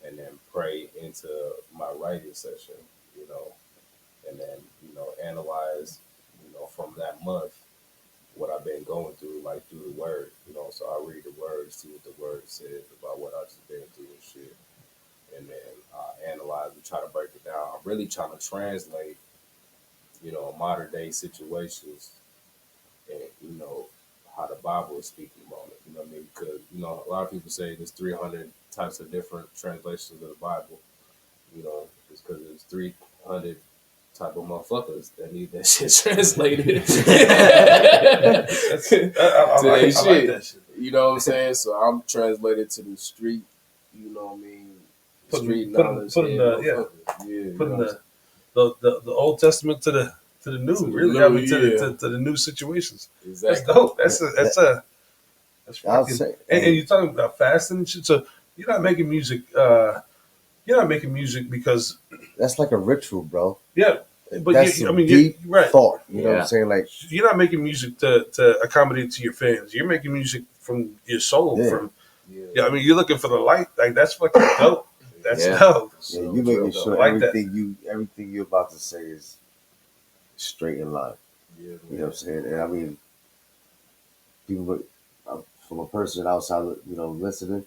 [SPEAKER 4] And then pray into my writing session, and then, analyze, from that month what I've been going through, like through the word, so I read the word, see what the word says about what I just been through and shit. And then analyze and try to break it down. I'm really trying to translate, modern day situations and, how the Bible is speaking about it. You know what I mean? Because, a lot of people say there's 300 types of different translations of the Bible. It's because there's 300 type of motherfuckers that need that shit translated.
[SPEAKER 6] I like that shit.
[SPEAKER 4] You know what I'm saying? So I'm translated to the street, you know what I mean? Street knowledge.
[SPEAKER 6] Putting the Old Testament to the new, really.
[SPEAKER 4] New,
[SPEAKER 6] I mean, to the new situations.
[SPEAKER 4] Exactly.
[SPEAKER 6] That's dope. That's
[SPEAKER 5] I'll
[SPEAKER 6] fucking.
[SPEAKER 5] say-
[SPEAKER 6] And you're talking about fasting and shit. So you're not making music. You're not making music because
[SPEAKER 5] That's like a ritual, bro.
[SPEAKER 6] but
[SPEAKER 5] That's
[SPEAKER 6] you're
[SPEAKER 5] deep
[SPEAKER 6] right.
[SPEAKER 5] thought. You know what
[SPEAKER 3] Yeah.
[SPEAKER 5] I'm saying? Like,
[SPEAKER 6] You're not making music to accommodate to your fans. You're making music from your soul.
[SPEAKER 5] Yeah.
[SPEAKER 6] I mean, you're looking for the light. Like that's fucking dope. That's
[SPEAKER 3] Yeah.
[SPEAKER 6] dope.
[SPEAKER 5] yeah, you making sure
[SPEAKER 6] I like that.
[SPEAKER 5] everything you're about to say is straight in line.
[SPEAKER 4] Yeah,
[SPEAKER 5] You know what I'm saying? And I mean, people, from a person outside, listening,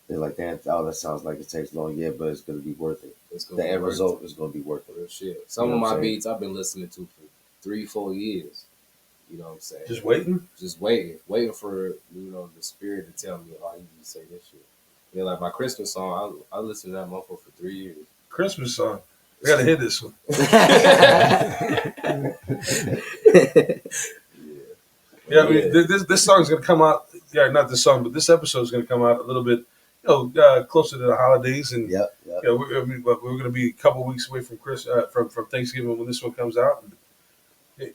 [SPEAKER 5] they're like, "Damn, that sounds like it takes long." Yeah, but it's gonna be worth it.
[SPEAKER 4] It's gonna
[SPEAKER 5] The
[SPEAKER 4] be
[SPEAKER 5] end
[SPEAKER 4] worth
[SPEAKER 5] result is gonna be worth it.
[SPEAKER 4] Real shit. Some
[SPEAKER 5] You know
[SPEAKER 4] of
[SPEAKER 5] what
[SPEAKER 4] my
[SPEAKER 5] I'm saying?
[SPEAKER 4] beats I've been listening to for 3-4 years. You know what I'm saying?
[SPEAKER 6] Just waiting.
[SPEAKER 4] Just waiting for the spirit to tell me, oh, you need to say this shit. Like my Christmas song, I listened to that motherfucker for 3 years.
[SPEAKER 6] Christmas song. I gotta hear this one. Yeah, I mean, this song's gonna come out. Yeah, not this song, but this episode's gonna come out a little bit, closer to the holidays, and
[SPEAKER 5] Yep.
[SPEAKER 6] we're gonna be a couple weeks away from from Thanksgiving when this one comes out. I'm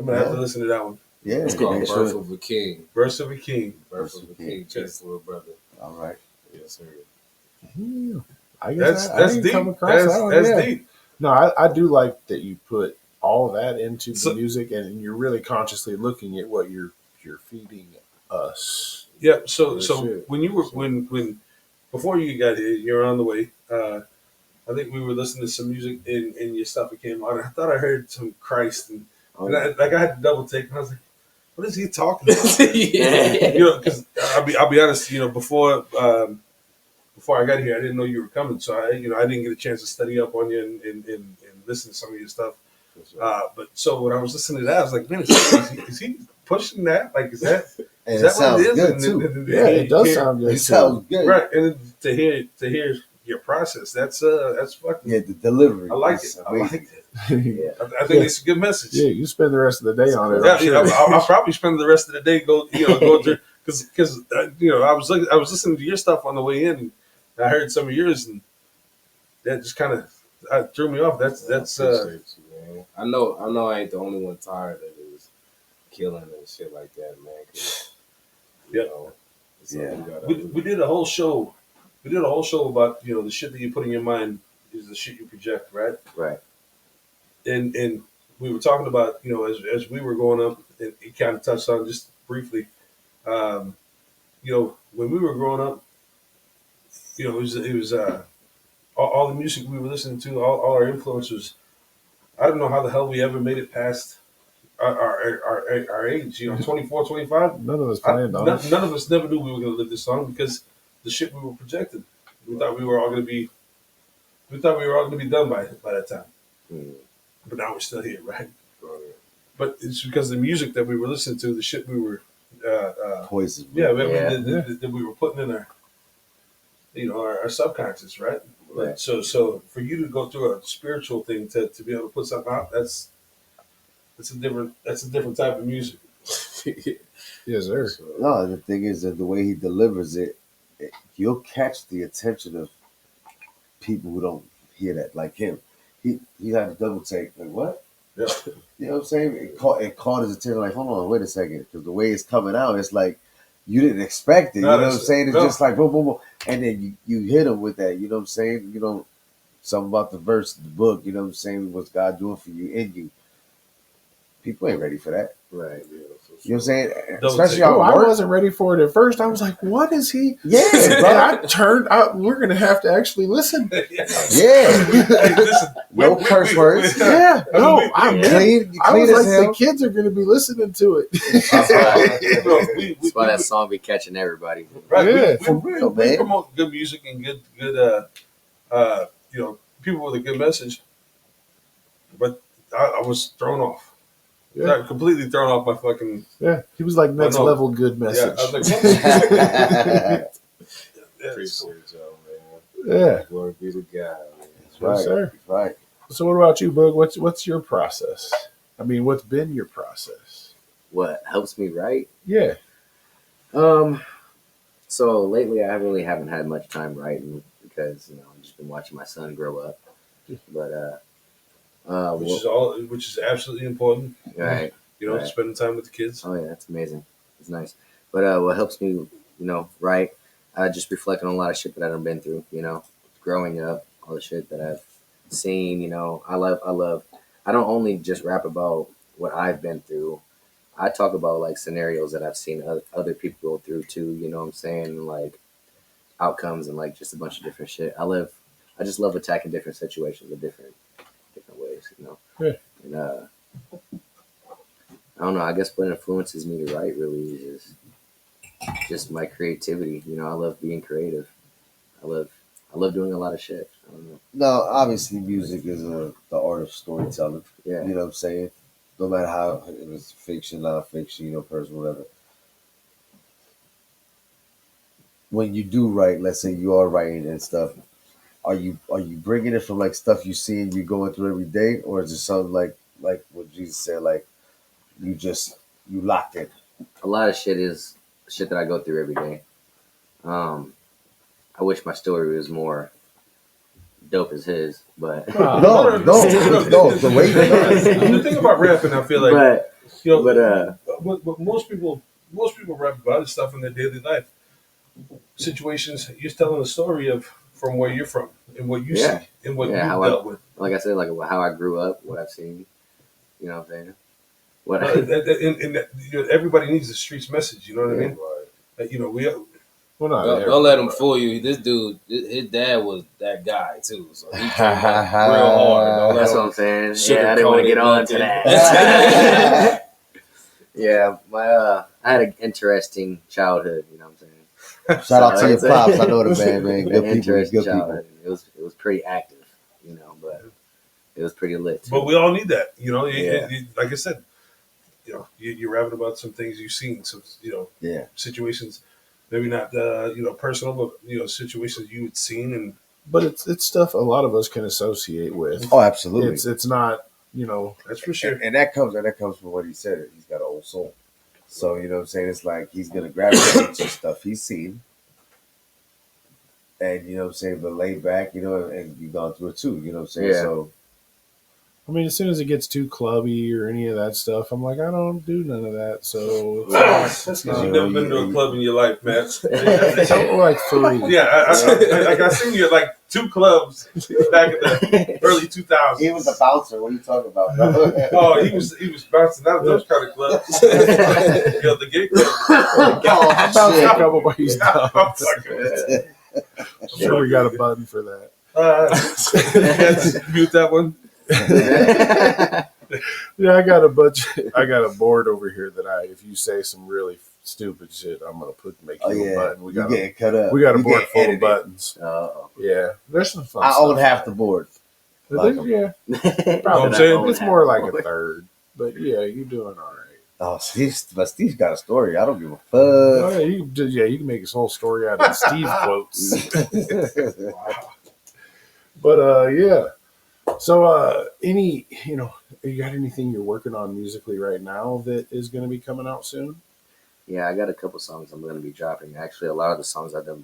[SPEAKER 6] gonna have to listen to that one.
[SPEAKER 5] Yeah,
[SPEAKER 4] It's called
[SPEAKER 5] make
[SPEAKER 4] Birth
[SPEAKER 5] sure.
[SPEAKER 4] of a King.
[SPEAKER 6] Birth of a King.
[SPEAKER 4] Birth of a King. Chase little brother.
[SPEAKER 5] All right.
[SPEAKER 4] Yes, sir.
[SPEAKER 2] Yeah. I guess I
[SPEAKER 6] That's
[SPEAKER 2] didn't
[SPEAKER 6] deep.
[SPEAKER 2] come across that one.
[SPEAKER 6] That's
[SPEAKER 2] Yeah.
[SPEAKER 6] deep.
[SPEAKER 2] No, I do like that you put all of that into the
[SPEAKER 6] So-
[SPEAKER 2] music, and you're really consciously looking at what you're feeding us.
[SPEAKER 6] Yeah. So
[SPEAKER 4] Yeah,
[SPEAKER 6] so
[SPEAKER 4] shit.
[SPEAKER 6] when you were when before you got here, you're on the way. I think we were listening to some music and your stuff came on. I thought I heard some Christ and,
[SPEAKER 3] Oh,
[SPEAKER 6] and I had to double take and I was like, what is he talking about?
[SPEAKER 4] Yeah.
[SPEAKER 6] You know, because I'll be honest, you know, before I got here, I didn't know you were coming, so I didn't get a chance to study up on you and listen to some of your stuff. But so when I was listening to that, I was like, man, is he pushing that? Like, is that
[SPEAKER 5] And
[SPEAKER 6] is
[SPEAKER 5] it
[SPEAKER 6] that what
[SPEAKER 5] sounds
[SPEAKER 6] it is?
[SPEAKER 5] good
[SPEAKER 6] And
[SPEAKER 5] too.
[SPEAKER 6] then
[SPEAKER 2] Yeah, it does sound good.
[SPEAKER 5] It sounds good.
[SPEAKER 6] right, and then to hear your process, that's fucking.
[SPEAKER 5] Yeah, the delivery.
[SPEAKER 6] I like
[SPEAKER 5] is
[SPEAKER 6] it. I
[SPEAKER 5] amazing.
[SPEAKER 6] like it.
[SPEAKER 3] yeah.
[SPEAKER 6] I think it's a good message.
[SPEAKER 2] Yeah, you spend the rest of the day on it.
[SPEAKER 6] Yeah,
[SPEAKER 2] I'm sure.
[SPEAKER 6] I'll probably spend the rest of the day go through because I was listening to your stuff on the way in, and I heard some of yours, and that just kind of threw me off. That's
[SPEAKER 4] I appreciate you, man. I know I ain't the only one tired that is killing and shit like that, man. 'Cause, you
[SPEAKER 6] Yep.
[SPEAKER 4] know, it's
[SPEAKER 5] Yeah.
[SPEAKER 4] something you gotta
[SPEAKER 6] we did a whole show. We did a whole show about the shit that you put in your mind is the shit you project, right?
[SPEAKER 3] Right.
[SPEAKER 6] And we were talking about as we were growing up, and it kind of touched on just briefly. When we were growing up, it was all the music we were listening to, all our influences. I don't know how the hell we ever made it past our age. 24, 25.
[SPEAKER 2] None of us planned on it.
[SPEAKER 6] None of us never knew we were going to live this long because the shit we were projecting. We thought we were all going to be. We thought we were all going to be done by that time.
[SPEAKER 3] Mm.
[SPEAKER 6] But now we're still here, right?
[SPEAKER 4] Right.
[SPEAKER 6] But it's because the music that we were listening to, the shit we were,
[SPEAKER 5] Poison.
[SPEAKER 6] that we were putting in our subconscious, right?
[SPEAKER 3] Right.
[SPEAKER 6] So for you to go through a spiritual thing to be able to put something out, that's a different type of music.
[SPEAKER 2] Yes, sir.
[SPEAKER 5] No, the thing is that the way he delivers it, you'll catch the attention of people who don't hear that, like him. He had a double take, like what?
[SPEAKER 6] Yeah.
[SPEAKER 5] You know what I'm saying? It caught his attention, like hold on, wait a second, because the way it's coming out, it's like you didn't expect it.
[SPEAKER 6] No,
[SPEAKER 5] You know what I'm saying? It's
[SPEAKER 6] no.
[SPEAKER 5] just like boom, boom, boom, and then you hit him with that. You know what I'm saying? Something about the verse, the book. You know what I'm saying? What's God doing for you in you? People ain't ready for that.
[SPEAKER 3] Right.
[SPEAKER 4] Yeah, for
[SPEAKER 5] You know what I'm saying?
[SPEAKER 6] Double
[SPEAKER 5] Especially
[SPEAKER 6] take.
[SPEAKER 2] Oh,
[SPEAKER 5] on
[SPEAKER 2] I
[SPEAKER 5] work.
[SPEAKER 2] wasn't ready for it at first. I was like, "What is he?"
[SPEAKER 5] Yeah,
[SPEAKER 2] And
[SPEAKER 5] bro.
[SPEAKER 2] I turned out. We're gonna have to actually listen.
[SPEAKER 5] Yeah.
[SPEAKER 6] Hey, listen,
[SPEAKER 5] No curse words.
[SPEAKER 2] Yeah, no,
[SPEAKER 6] we-
[SPEAKER 2] I'm
[SPEAKER 6] we-
[SPEAKER 5] Clean,
[SPEAKER 2] I
[SPEAKER 5] clean
[SPEAKER 2] was
[SPEAKER 5] as
[SPEAKER 2] like,
[SPEAKER 5] hell.
[SPEAKER 2] the kids are going to be listening to it.
[SPEAKER 3] That's why,
[SPEAKER 6] we-
[SPEAKER 3] that's why that song be catching everybody.
[SPEAKER 6] Right,
[SPEAKER 2] Yeah,
[SPEAKER 5] for real,
[SPEAKER 6] we
[SPEAKER 5] man.
[SPEAKER 6] promote good music and good people with a good message. But I was thrown off.
[SPEAKER 2] Yeah.
[SPEAKER 6] Like, completely thrown off by fucking.
[SPEAKER 2] Yeah, he was like next
[SPEAKER 6] no.
[SPEAKER 2] level good
[SPEAKER 6] Yeah,
[SPEAKER 2] message.
[SPEAKER 6] I was like, what?
[SPEAKER 4] Appreciate y'all, man.
[SPEAKER 2] Yeah,
[SPEAKER 4] Glory be to God, man.
[SPEAKER 5] That's right.
[SPEAKER 2] Yes, sir.
[SPEAKER 5] That's right.
[SPEAKER 2] So what about you, Boog? What's your process? I mean, what's been your process?
[SPEAKER 3] What helps me write?
[SPEAKER 2] Yeah,
[SPEAKER 3] So lately I really haven't had much time writing because I've just been watching my son grow up. But
[SPEAKER 6] which is absolutely important.
[SPEAKER 3] right. Right.
[SPEAKER 6] Spending time with the kids.
[SPEAKER 3] Oh yeah, that's amazing. It's nice. But what helps me, write, just reflecting on a lot of shit that I've been through, growing up, all the shit that I've seen, I love I don't only just rap about what I've been through. I talk about like scenarios that I've seen other people go through too, you know what I'm saying? And, like outcomes and like just a bunch of different shit. I just love attacking different situations in different ways,
[SPEAKER 2] Yeah.
[SPEAKER 3] And I don't know, I guess what influences me to write really is just my creativity. I love being creative. I love doing a lot of shit. I don't know.
[SPEAKER 5] No, obviously music is the art of storytelling.
[SPEAKER 3] Yeah.
[SPEAKER 5] You know what I'm saying? No matter how if it's fiction, non-fiction, personal, whatever. When you do write, let's say you are writing and stuff, are you bringing it from like stuff you see and you going through every day, or is it something like what Jesus said, like you locked in?
[SPEAKER 3] A lot of shit is shit that I go through every day. I wish my story was more dope as his, but
[SPEAKER 5] No, the way you
[SPEAKER 6] The thing about rapping, I feel like
[SPEAKER 3] but
[SPEAKER 6] you know,
[SPEAKER 3] but
[SPEAKER 6] what most people rap about is stuff in their daily life, situations. You're telling a story of from where you're from and what you
[SPEAKER 3] Yeah.
[SPEAKER 6] see and what
[SPEAKER 3] Yeah,
[SPEAKER 6] you
[SPEAKER 3] how
[SPEAKER 6] dealt with.
[SPEAKER 3] like I said, like how I grew up, what I've seen. You know what I'm saying? What
[SPEAKER 6] Everybody needs the streets message. You know what I mean? You know,
[SPEAKER 2] Well, not
[SPEAKER 4] Don't let him
[SPEAKER 2] everybody.
[SPEAKER 4] fool you. This dude, his dad was that guy too, so he came up real hard. Don't let
[SPEAKER 3] that's
[SPEAKER 4] him
[SPEAKER 3] what I'm saying. Yeah, I didn't
[SPEAKER 4] sugarcoat
[SPEAKER 3] want to
[SPEAKER 4] it,
[SPEAKER 3] get on to
[SPEAKER 4] nothing.
[SPEAKER 3] that. Yeah, I had an interesting childhood. You know what I'm saying?
[SPEAKER 5] Shout out to your
[SPEAKER 3] So,
[SPEAKER 5] pops. I know the man, man.
[SPEAKER 3] An
[SPEAKER 5] Good people.
[SPEAKER 3] interesting
[SPEAKER 5] Good people.
[SPEAKER 3] childhood. It was pretty active, you know, but it was pretty lit. Too.
[SPEAKER 6] but we all need that. You know,
[SPEAKER 3] Yeah.
[SPEAKER 6] like I said, you know, you're rapping about some things you've seen, some
[SPEAKER 5] Yeah.
[SPEAKER 6] situations, maybe not personal, but situations you've seen and.
[SPEAKER 2] But it's stuff a lot of us can associate with.
[SPEAKER 5] Oh, absolutely.
[SPEAKER 2] It's not
[SPEAKER 6] That's for sure.
[SPEAKER 5] And that comes from what he said. He's got an old soul. So you know what I'm saying? It's like he's gonna gravitate to stuff he's seen. And you know what I'm saying, but lay back, and you've gone through it too, you know what I'm saying?
[SPEAKER 3] Yeah.
[SPEAKER 5] So
[SPEAKER 2] I mean, as soon as it gets too clubby or any of that stuff, I'm like, I don't do none of that. So
[SPEAKER 6] That's because you've never been to a club in your life, man.
[SPEAKER 2] like 3.
[SPEAKER 6] Yeah, I seen you at like 2 clubs back in the early 2000s.
[SPEAKER 5] he was a bouncer. What are you talking about, bro?
[SPEAKER 6] Oh, he was bouncing out of those kind of clubs. The gay club.
[SPEAKER 2] I bounced a couple, but he's done.
[SPEAKER 6] I'm talking.
[SPEAKER 2] I'm sure we got a button for that.
[SPEAKER 6] Mute that one.
[SPEAKER 2] Yeah, I got a board over here that if you say some really stupid shit, I'm gonna make you a button.
[SPEAKER 5] You getting cut up.
[SPEAKER 2] We got a
[SPEAKER 5] You
[SPEAKER 2] board
[SPEAKER 5] getting
[SPEAKER 2] full of
[SPEAKER 5] edited.
[SPEAKER 2] buttons.
[SPEAKER 3] Oh.
[SPEAKER 2] Yeah, there's some fun
[SPEAKER 5] I
[SPEAKER 2] stuff.
[SPEAKER 5] own half the board.
[SPEAKER 2] But yeah,
[SPEAKER 6] I'm
[SPEAKER 2] probably
[SPEAKER 6] saying?
[SPEAKER 2] it's more like a third. But yeah, you're doing all right.
[SPEAKER 5] Oh, Steve's got a story. I don't give a
[SPEAKER 2] Oh,
[SPEAKER 5] fuck.
[SPEAKER 2] you can make his whole story out of Steve quotes. But yeah. So you got anything you're working on musically right now that is going to be coming out soon?
[SPEAKER 3] Yeah, I got a couple songs I'm going to be dropping. Actually, a lot of the songs I've done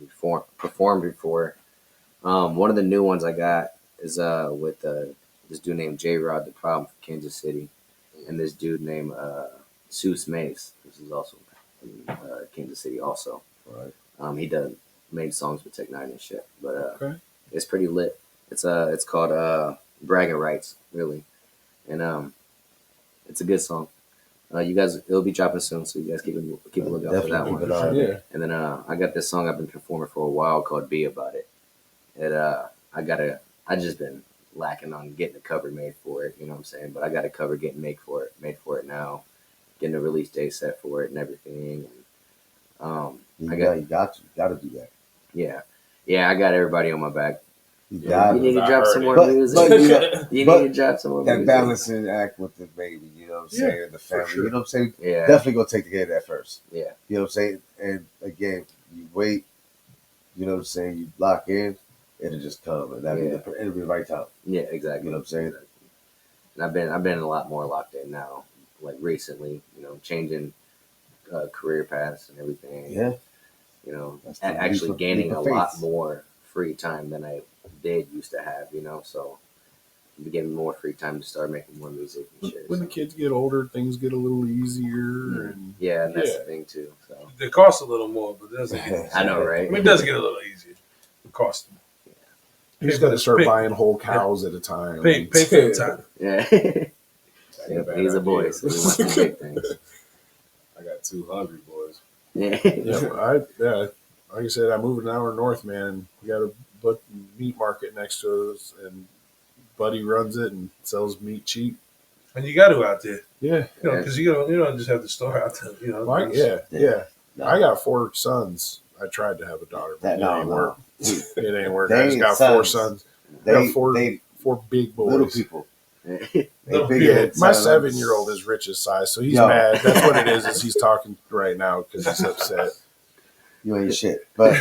[SPEAKER 3] performed before. One of the new ones I got is with this dude named J Rod the Problem from Kansas City, and this dude named Seuss Mace. This is also in Kansas City also.
[SPEAKER 5] Right.
[SPEAKER 3] He made songs with Tech Nine and shit, but
[SPEAKER 2] Okay.
[SPEAKER 3] it's pretty lit. It's called Bragging Rights, really, and it's a good song. You guys, it'll be dropping soon, so you guys keep a lookout for that
[SPEAKER 5] Definitely
[SPEAKER 3] one.
[SPEAKER 5] keep an eye on it.
[SPEAKER 2] Yeah.
[SPEAKER 3] And then I got this song I've been performing for a while called "Be About It." I just been lacking on getting a cover made for it, you know what I'm saying? But I got a cover made for it now, getting a release date set for it and everything. And
[SPEAKER 5] You got to do that.
[SPEAKER 3] yeah, I got everybody on my back.
[SPEAKER 5] You got
[SPEAKER 3] You need to
[SPEAKER 4] I
[SPEAKER 3] drop
[SPEAKER 4] heard
[SPEAKER 3] some
[SPEAKER 4] it.
[SPEAKER 3] more
[SPEAKER 5] But-
[SPEAKER 3] music.
[SPEAKER 5] but
[SPEAKER 3] You
[SPEAKER 5] but
[SPEAKER 3] need to drop some more
[SPEAKER 5] that
[SPEAKER 3] music.
[SPEAKER 5] balancing act with the baby, you know what I'm saying, and the family,
[SPEAKER 6] sure.
[SPEAKER 5] you know what I'm saying?
[SPEAKER 3] Yeah,
[SPEAKER 5] Definitely gonna take care of that first.
[SPEAKER 3] yeah,
[SPEAKER 5] You know what I'm saying? And again, you wait, you know what I'm saying, you lock in, it'll just come, and it'll be the right time.
[SPEAKER 3] yeah, exactly.
[SPEAKER 5] You know what I'm saying?
[SPEAKER 3] And I've been a lot more locked in now, like recently, changing career paths and everything.
[SPEAKER 5] Yeah. That's the
[SPEAKER 3] Actually
[SPEAKER 5] leap of-
[SPEAKER 3] gaining
[SPEAKER 5] leap
[SPEAKER 3] a
[SPEAKER 5] of faith.
[SPEAKER 3] lot more free time than I used to have, so I'm getting more free time to start making more music and shit.
[SPEAKER 2] When the
[SPEAKER 3] so.
[SPEAKER 2] kids get older, things get a little easier, and
[SPEAKER 3] Yeah, and that's
[SPEAKER 2] Yeah.
[SPEAKER 3] the thing too. So
[SPEAKER 6] It costs a little more, but it doesn't get.
[SPEAKER 3] I know, right?
[SPEAKER 6] I mean, it does get a little easier. It costs.
[SPEAKER 2] he's
[SPEAKER 6] Pay
[SPEAKER 2] got
[SPEAKER 6] for
[SPEAKER 2] to start
[SPEAKER 6] pay-
[SPEAKER 2] buying whole cows at a time.
[SPEAKER 6] Pay for the time.
[SPEAKER 3] Yeah, he's a boy, so he wants some big things.
[SPEAKER 4] I got 2 hungry boys.
[SPEAKER 3] Yeah,
[SPEAKER 2] Yeah, like I said, I moved an hour north, man. We got a meat market next to us, and Buddy runs it and sells meat cheap.
[SPEAKER 6] And you got to out there,
[SPEAKER 2] Yeah,
[SPEAKER 6] because you don't just have the store out there,
[SPEAKER 2] like, yeah. I got 4 sons. I tried to have a daughter, but it ain't work. It ain't work. I just got 4 sons. I got four big boys.
[SPEAKER 5] Little people.
[SPEAKER 6] Little
[SPEAKER 5] big
[SPEAKER 6] people.
[SPEAKER 5] head
[SPEAKER 2] My
[SPEAKER 5] son.
[SPEAKER 2] 7-year-old is Rich's size, so he's
[SPEAKER 5] Yo.
[SPEAKER 2] mad. That's what it is. Is he's talking right now because he's upset.
[SPEAKER 5] You ain't shit. But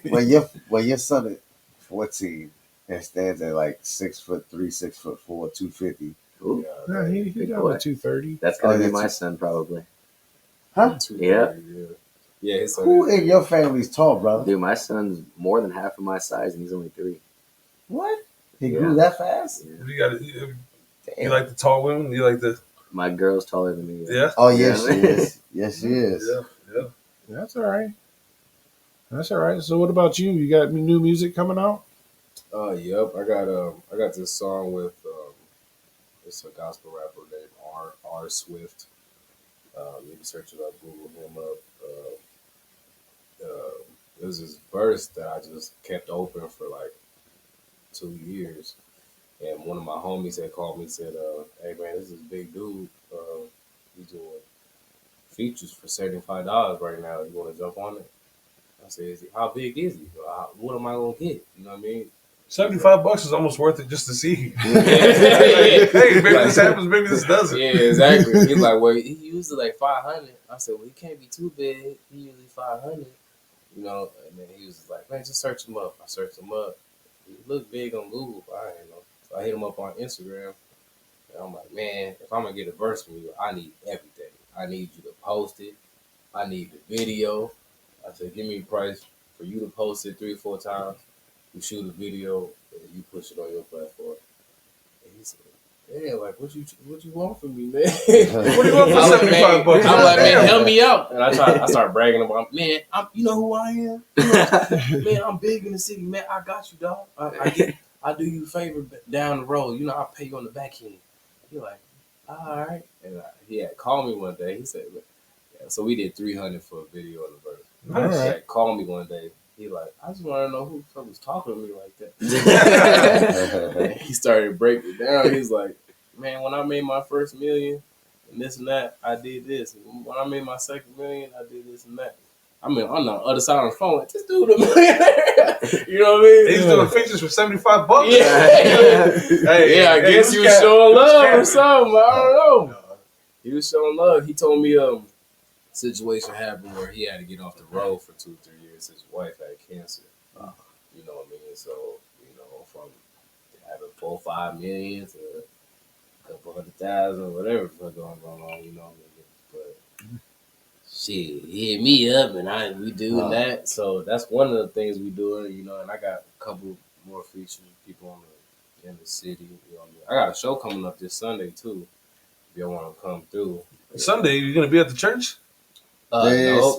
[SPEAKER 5] when your son is 14 and stands at like 6'3", 6'4", 250.
[SPEAKER 3] Ooh,
[SPEAKER 2] Yeah, he got a 230.
[SPEAKER 3] that's gonna
[SPEAKER 5] Oh,
[SPEAKER 3] be
[SPEAKER 5] that's
[SPEAKER 3] my
[SPEAKER 5] it.
[SPEAKER 3] son probably.
[SPEAKER 5] Huh?
[SPEAKER 3] Yeah.
[SPEAKER 4] Yeah, his son
[SPEAKER 5] Who
[SPEAKER 4] is-
[SPEAKER 5] in your family's tall, brother?
[SPEAKER 3] Dude, my son's more than half of my size, and he's only 3.
[SPEAKER 5] What? He
[SPEAKER 3] Yeah.
[SPEAKER 5] grew that fast?
[SPEAKER 3] Yeah.
[SPEAKER 6] You got you like the tall women. You like the
[SPEAKER 3] My girl's taller than me.
[SPEAKER 6] Yeah.
[SPEAKER 5] Oh yes, she is. Yes, she is.
[SPEAKER 6] Yeah.
[SPEAKER 2] That's all right. That's all right. So, what about you? You got new music coming out?
[SPEAKER 4] Yep. I got this song with it's a gospel rapper named R Swift. You can search it up, Google him up. It was this verse that I just kept open for like 2 years. And one of my homies had called me and said, hey man, this is a big dude. He's doing features for $75 right now. You want to jump on it? I said, how big is he? What am I going to get? You know what I mean?
[SPEAKER 6] $75 is almost worth it just to see.
[SPEAKER 4] Yeah.
[SPEAKER 6] Hey, maybe this happens, maybe this doesn't.
[SPEAKER 4] Yeah, exactly. He's like, well, he usually like 500. I said, well, he can't be too big. He usually 500. You know, and then he was just like, man, just search him up. I searched him up. He looked big on Google, but I didn't know. So I hit him up on Instagram. And I'm like, man, if I'm going to get a verse from you, I need everything. I need you to post it. I need the video. I said, give me a price for you to post it 3 or 4 times. You shoot a video and you push it on your platform. And he said, "Yeah, like what you want from me, man?
[SPEAKER 6] What do you want for $75?
[SPEAKER 4] I'm like, man, help me out." And I start bragging about, man, you know who I am? Man, I'm big in the city, man. I got you, dog. I do you a favor down the road. You know, I'll pay you on the back end. You're like, all right. And he had called me one day. He said, yeah, so we did 300 for a video on the verse.
[SPEAKER 6] Nice.
[SPEAKER 4] He had called me one day. He like, I just want to know who the fuck was talking to me like that. He started breaking it down. He's like, man, when I made my first million and this and that, I did this. And when I made my second million, I did this and that. I mean, on the other side of the phone, like, this dude a millionaire. You know what I mean?
[SPEAKER 6] He's doing features for $75.
[SPEAKER 4] Yeah, I guess he was showing love or something. I don't know. He was showing love. He told me situation happened where he had to get off the road for 2 or 3 years. His wife had cancer. You know what I mean? So, you know, from having 4 or 5 million to a couple 100,000, whatever the fuck going on, you know what I mean? But shit, he hit me up and we do that. So that's one of the things we do, you know, and I got a couple more features, people in the city. You know what I mean? I got a show coming up this Sunday too. If y'all want to come through.
[SPEAKER 6] Sunday, you gonna be at the church?
[SPEAKER 4] No,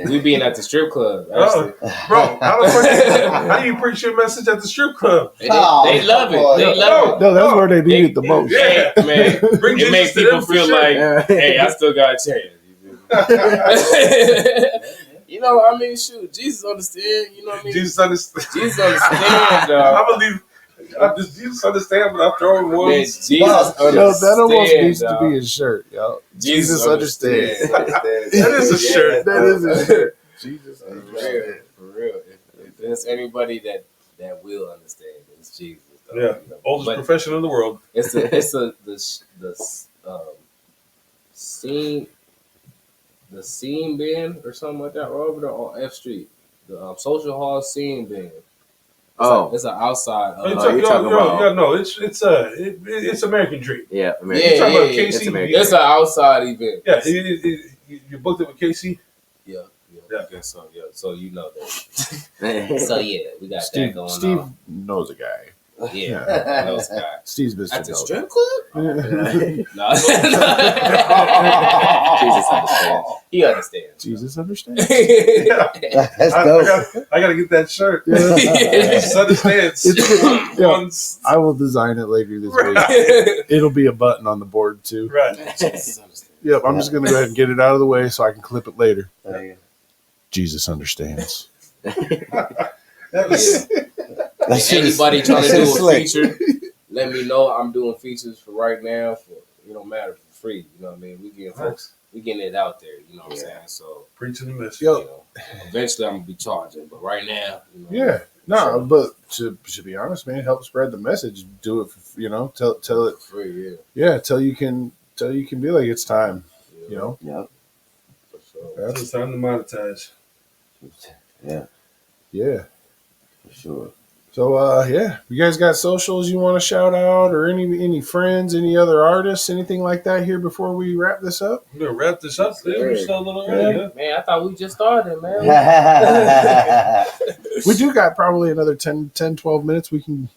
[SPEAKER 4] we being at the strip club.
[SPEAKER 6] Oh, bro, how do you preach your message at the strip club?
[SPEAKER 4] They love it. They love it.
[SPEAKER 2] No, that's where they need it the most.
[SPEAKER 6] Yeah,
[SPEAKER 4] man. It makes people feel like, hey, I still got a chance. You know, I mean, shoot, Jesus understand. You know what I mean?
[SPEAKER 6] Jesus understand.
[SPEAKER 4] Jesus understand, dog.
[SPEAKER 6] I believe. Does Jesus understand? But I'm throwing
[SPEAKER 4] Man,
[SPEAKER 6] words.
[SPEAKER 4] Jesus understand.
[SPEAKER 2] Yo, that almost needs
[SPEAKER 4] dog.
[SPEAKER 2] to be his shirt, yo.
[SPEAKER 4] Jesus
[SPEAKER 2] understands.
[SPEAKER 6] That is a shirt.
[SPEAKER 2] That is his shirt. Jesus
[SPEAKER 4] For
[SPEAKER 2] understands.
[SPEAKER 4] real. If there's anybody that will understand, it's Jesus. Dog.
[SPEAKER 6] Yeah,
[SPEAKER 4] You know?
[SPEAKER 6] oldest
[SPEAKER 4] But
[SPEAKER 6] profession in the world.
[SPEAKER 4] It's the scene band or something like that, right over there on F Street. The social hall scene band. It's an outside.
[SPEAKER 6] It's American Dream.
[SPEAKER 3] Yeah,
[SPEAKER 6] You're talking about KC.
[SPEAKER 3] It's American.
[SPEAKER 4] It's an outside event.
[SPEAKER 6] Yeah, you booked it with KC.
[SPEAKER 4] Yeah. I guess so. Yeah, so you know that.
[SPEAKER 3] Yeah.
[SPEAKER 4] So yeah, we got that going
[SPEAKER 2] Steve
[SPEAKER 4] on.
[SPEAKER 2] knows a guy.
[SPEAKER 4] Yeah, I know this guy.
[SPEAKER 2] Steve's Mr.
[SPEAKER 4] At the
[SPEAKER 2] Knows.
[SPEAKER 4] strip club? No. Jesus understands. He understands.
[SPEAKER 2] Jesus understands.
[SPEAKER 5] That's dope.
[SPEAKER 6] I gotta get that shirt.
[SPEAKER 2] Yeah.
[SPEAKER 6] Jesus understands.
[SPEAKER 2] Yeah, I will design it later this week. It'll be a button on the board too.
[SPEAKER 6] Right.
[SPEAKER 4] Jesus understands.
[SPEAKER 2] Yep, I'm just gonna go ahead and get it out of the way so I can clip it later.
[SPEAKER 5] Yeah.
[SPEAKER 2] Jesus understands.
[SPEAKER 6] That was,
[SPEAKER 4] Anybody trying to do a
[SPEAKER 5] slick.
[SPEAKER 4] feature, let me know. I'm doing features for right now for matter for free. You know what I mean? We getting it out there. You know what I'm saying? So
[SPEAKER 6] preaching the message.
[SPEAKER 2] Yo.
[SPEAKER 4] you know, eventually I'm gonna be charging, but right now,
[SPEAKER 2] Yeah, no, but to be honest, man, help spread the message. Do it, tell it.
[SPEAKER 4] free. Yeah,
[SPEAKER 2] Yeah, till you can be like it's time. You know.
[SPEAKER 5] Yep.
[SPEAKER 4] for sure.
[SPEAKER 6] It's time to monetize.
[SPEAKER 5] Yeah,
[SPEAKER 2] Yeah.
[SPEAKER 5] for sure.
[SPEAKER 2] So you guys got socials you want to shout out, or any friends, any other artists, anything like that here before we wrap this up?
[SPEAKER 6] We're gonna wrap this up. Dude. We're still a little early. Yeah.
[SPEAKER 4] Man, I thought we just started, man.
[SPEAKER 2] We do got probably another 10, 12 minutes. We can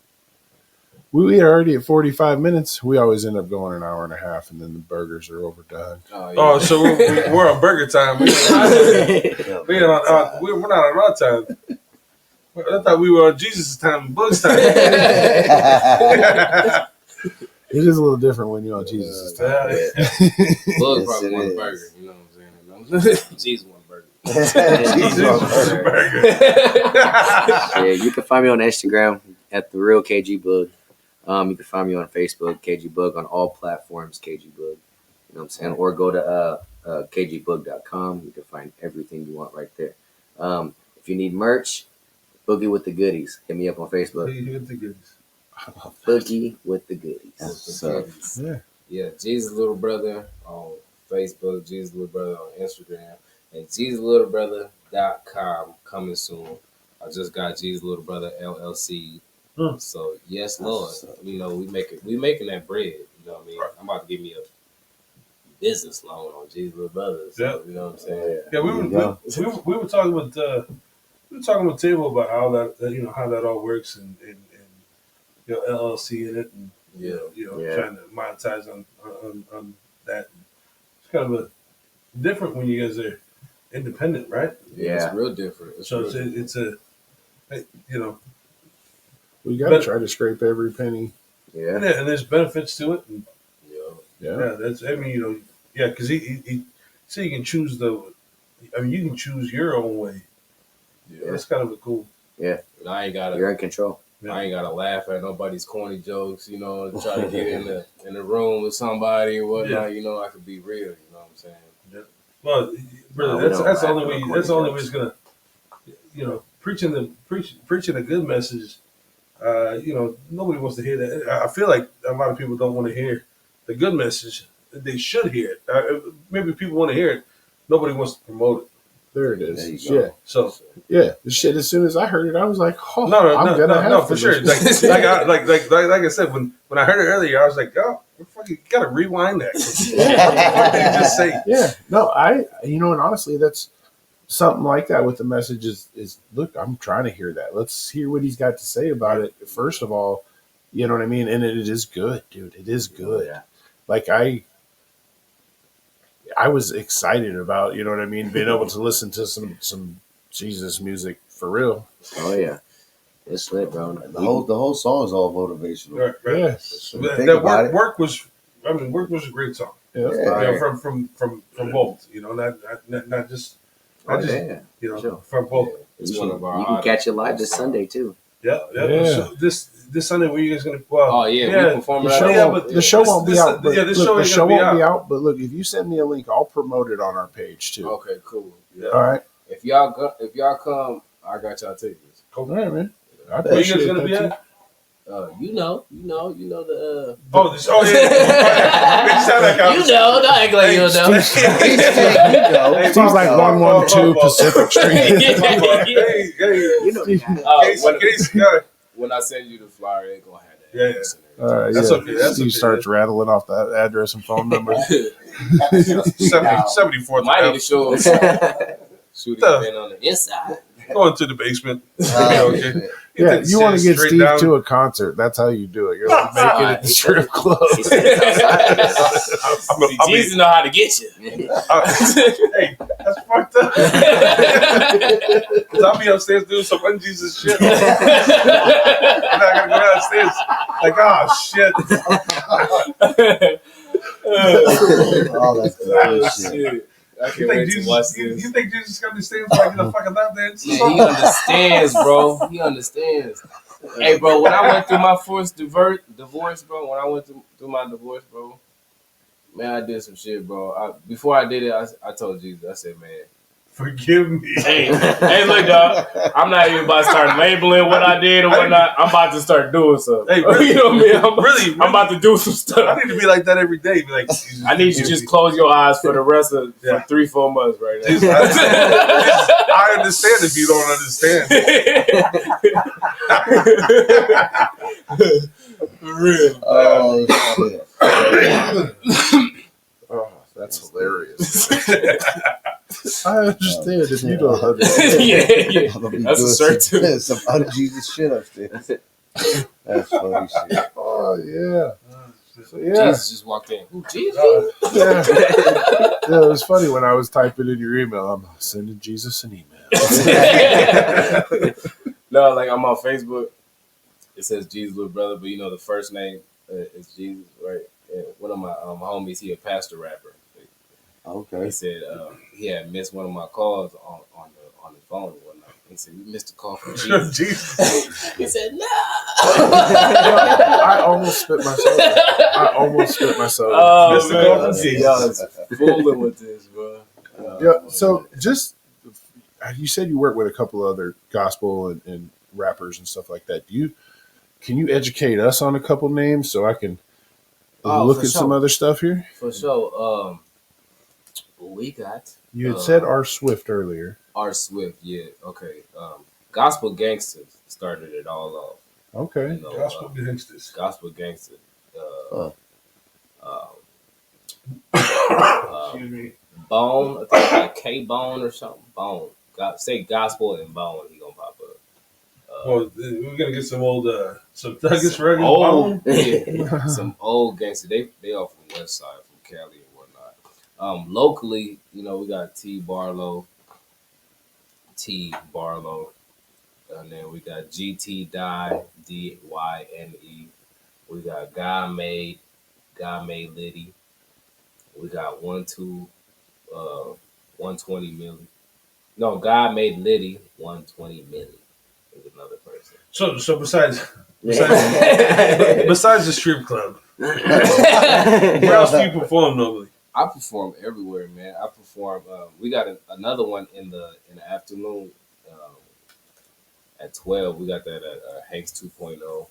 [SPEAKER 2] we are already at 45 minutes. We always end up going an hour and a half, and then the burgers are overdone.
[SPEAKER 6] Oh, so we're on burger time. We're not on our time. I thought we were on Jesus' time and Boog's time.
[SPEAKER 2] It is a little different when you're on Jesus' time.
[SPEAKER 4] Boog probably want a burger. You know what I'm saying? Jesus want a burger.
[SPEAKER 3] Yeah, you can find me on Instagram at the real KG Boog. You can find me on Facebook, KG Boog, on all platforms, KG Boog. You know what I'm saying? Or go to kgboog.com. You can find everything you want right there. If you need merch, Boogie with the Goodies. Hit me up on Facebook.
[SPEAKER 6] Boogie with the Goodies.
[SPEAKER 3] Boogie with the Goodies.
[SPEAKER 5] So,
[SPEAKER 4] Yeah, Jesus Little Brother on Facebook, Jesus Little Brother on Instagram, and JesusLittleBrother.com coming soon. I just got Jesus Little Brother LLC. So yes, Lord, you know we making that bread. You know what I mean? I'm about to give me a business loan on Jesus Little Brother. So, you know what I'm saying?
[SPEAKER 6] Yeah, we were talking with Table about how that all works and LLC in it and trying to monetize on that. It's kind of a different when you guys are independent, right?
[SPEAKER 4] Yeah, it's real different.
[SPEAKER 2] We got to try to scrape every penny.
[SPEAKER 3] Yeah,
[SPEAKER 6] and there's benefits to it. And,
[SPEAKER 2] yeah.
[SPEAKER 6] That's because he so you can choose you can choose your own way. Yeah, that's kind of a cool.
[SPEAKER 3] Yeah,
[SPEAKER 4] and I ain't gotta.
[SPEAKER 3] You're in control.
[SPEAKER 4] I ain't gotta laugh at nobody's corny jokes, you know, and try to get in the room with somebody or whatnot. Yeah. You know, I could be real. You know what I'm saying?
[SPEAKER 6] Yeah. Well, brother, that's the only way. That's the only way it's gonna. Preaching a good message. Nobody wants to hear that. I feel like a lot of people don't want to hear the good message. They should hear it. Maybe people want to hear it. Nobody wants to promote it.
[SPEAKER 2] There it is.
[SPEAKER 5] There you go.
[SPEAKER 2] Yeah.
[SPEAKER 6] So
[SPEAKER 2] the shit. As soon as I heard it, I was like, "Oh,
[SPEAKER 6] no, for sure." Like I said, when I heard it earlier, I was like, "Oh, you gotta rewind that." Just say,
[SPEAKER 2] yeah. No, and honestly, that's something like that with the message is look, I'm trying to hear that. Let's hear what he's got to say about it. First of all, you know what I mean, and it is good, dude. It is good. Yeah. Like I was excited about, you know what I mean, being able to listen to some Jesus music for real.
[SPEAKER 3] Oh yeah, it's lit, bro.
[SPEAKER 5] The whole song is all motivational.
[SPEAKER 6] Right.
[SPEAKER 2] Yeah,
[SPEAKER 6] that work was a great song.
[SPEAKER 2] Yeah.
[SPEAKER 6] From both, not just from both.
[SPEAKER 3] You can catch it live this Sunday too.
[SPEAKER 6] Yeah. So this Sunday, where you guys gonna?
[SPEAKER 4] We perform
[SPEAKER 2] the show won't be out. The show won't be out. But look, if you send me a link, I'll promote it on our page too.
[SPEAKER 4] Okay, cool.
[SPEAKER 6] Yeah.
[SPEAKER 2] All right.
[SPEAKER 4] If y'all come, I got y'all tickets.
[SPEAKER 2] All right, man.
[SPEAKER 6] Where you guys gonna be at?
[SPEAKER 4] You know the.
[SPEAKER 6] Don't
[SPEAKER 4] act like you know.
[SPEAKER 2] Seems like 112 Pacific Street.
[SPEAKER 4] When I send you the flyer, they gonna have that.
[SPEAKER 6] Yeah.
[SPEAKER 2] All right,
[SPEAKER 6] that's okay.
[SPEAKER 2] Steve starts rattling off that address and phone number.
[SPEAKER 6] 74th.
[SPEAKER 4] Might need to show us. Shooting on the inside.
[SPEAKER 6] Going to the basement.
[SPEAKER 2] Yeah, you want to get Steve to a concert. That's how you do it. You're like making it at the strip club.
[SPEAKER 4] Jesus know how to get you.
[SPEAKER 6] Hey, that's fucked up. Because I'll be upstairs doing some un-Jesus shit. And I gotta go downstairs. Like, oh, shit.
[SPEAKER 5] That's good shit.
[SPEAKER 4] I can't wait to watch this.
[SPEAKER 6] You think Jesus understands like the fucking lap dance?
[SPEAKER 4] Yeah, he understands, bro. He understands. Hey, bro, when I went through my first divorce, bro, man, I did some shit, bro. Before I did it, I told Jesus, I said, man,
[SPEAKER 6] forgive me.
[SPEAKER 4] Hey, look, dog. I'm not even about to start labeling what I did or whatnot. I'm about to start doing something.
[SPEAKER 6] Hey, really,
[SPEAKER 4] you know what I mean? I'm about to do some stuff.
[SPEAKER 6] I need to be like that every day. Be like,
[SPEAKER 4] I need you to just close your eyes for the rest of for 3-4 months right now.
[SPEAKER 6] I understand if you don't understand.
[SPEAKER 4] For real.
[SPEAKER 5] Oh, shit.
[SPEAKER 2] Oh, that's hilarious. I understand if you don't understand.
[SPEAKER 4] Yeah.
[SPEAKER 5] I'm gonna be
[SPEAKER 4] That's a
[SPEAKER 5] doing
[SPEAKER 4] shirt too.
[SPEAKER 5] some un-Jesus shit upstairs. That's funny shit.
[SPEAKER 2] Oh yeah. So, yeah.
[SPEAKER 4] Jesus just walked in. Who, Jesus?
[SPEAKER 2] Yeah. Yeah, it was funny when I was typing in your email. I'm sending Jesus an email.
[SPEAKER 4] No, like I'm on Facebook. It says Jesus' little brother, but you know the first name is Jesus, right? And one of my homies, he a pastor rapper. He
[SPEAKER 5] Okay.
[SPEAKER 4] said he had missed one of my calls on the phone and whatnot. He said, "You missed a call from Jesus."
[SPEAKER 6] Jesus.
[SPEAKER 4] He said, "No."
[SPEAKER 2] I almost spit myself.
[SPEAKER 4] Oh
[SPEAKER 6] Missed a
[SPEAKER 4] man,
[SPEAKER 6] call from Jesus.
[SPEAKER 4] y'all is fooling with this, bro.
[SPEAKER 2] Yeah. So just you said you work with a couple other gospel and rappers and stuff like that. Can you educate us on a couple names so I can look
[SPEAKER 4] for
[SPEAKER 2] at some
[SPEAKER 4] sure.
[SPEAKER 2] other stuff here?
[SPEAKER 4] For sure. We got
[SPEAKER 2] You had said R. Swift earlier.
[SPEAKER 4] R. Swift, yeah, okay. Gospel Gangsters started it all off.
[SPEAKER 2] Okay.
[SPEAKER 4] You know,
[SPEAKER 6] Gospel gangsters.
[SPEAKER 4] Gospel Gangsters.
[SPEAKER 6] Excuse me.
[SPEAKER 4] Bone, I think like K Bone or something. Bone. Say gospel and Bone, he gonna pop up.
[SPEAKER 6] Well, we're gonna get some old, some Thuggish Rugged
[SPEAKER 4] Old,
[SPEAKER 6] Bone.
[SPEAKER 4] yeah, some old gangsters. They all from West Side, from Cali and whatnot. Locally, you know, we got T Barlow, and then we got GT Die, DYNE. We got God Made Liddy. We got 120 million. No, God Made Liddy, 120 million is another person.
[SPEAKER 6] So besides the strip club, where else do you perform normally?
[SPEAKER 4] I perform everywhere, man. I perform. We got another one in the afternoon at 12. We got that at Hanks 2.0.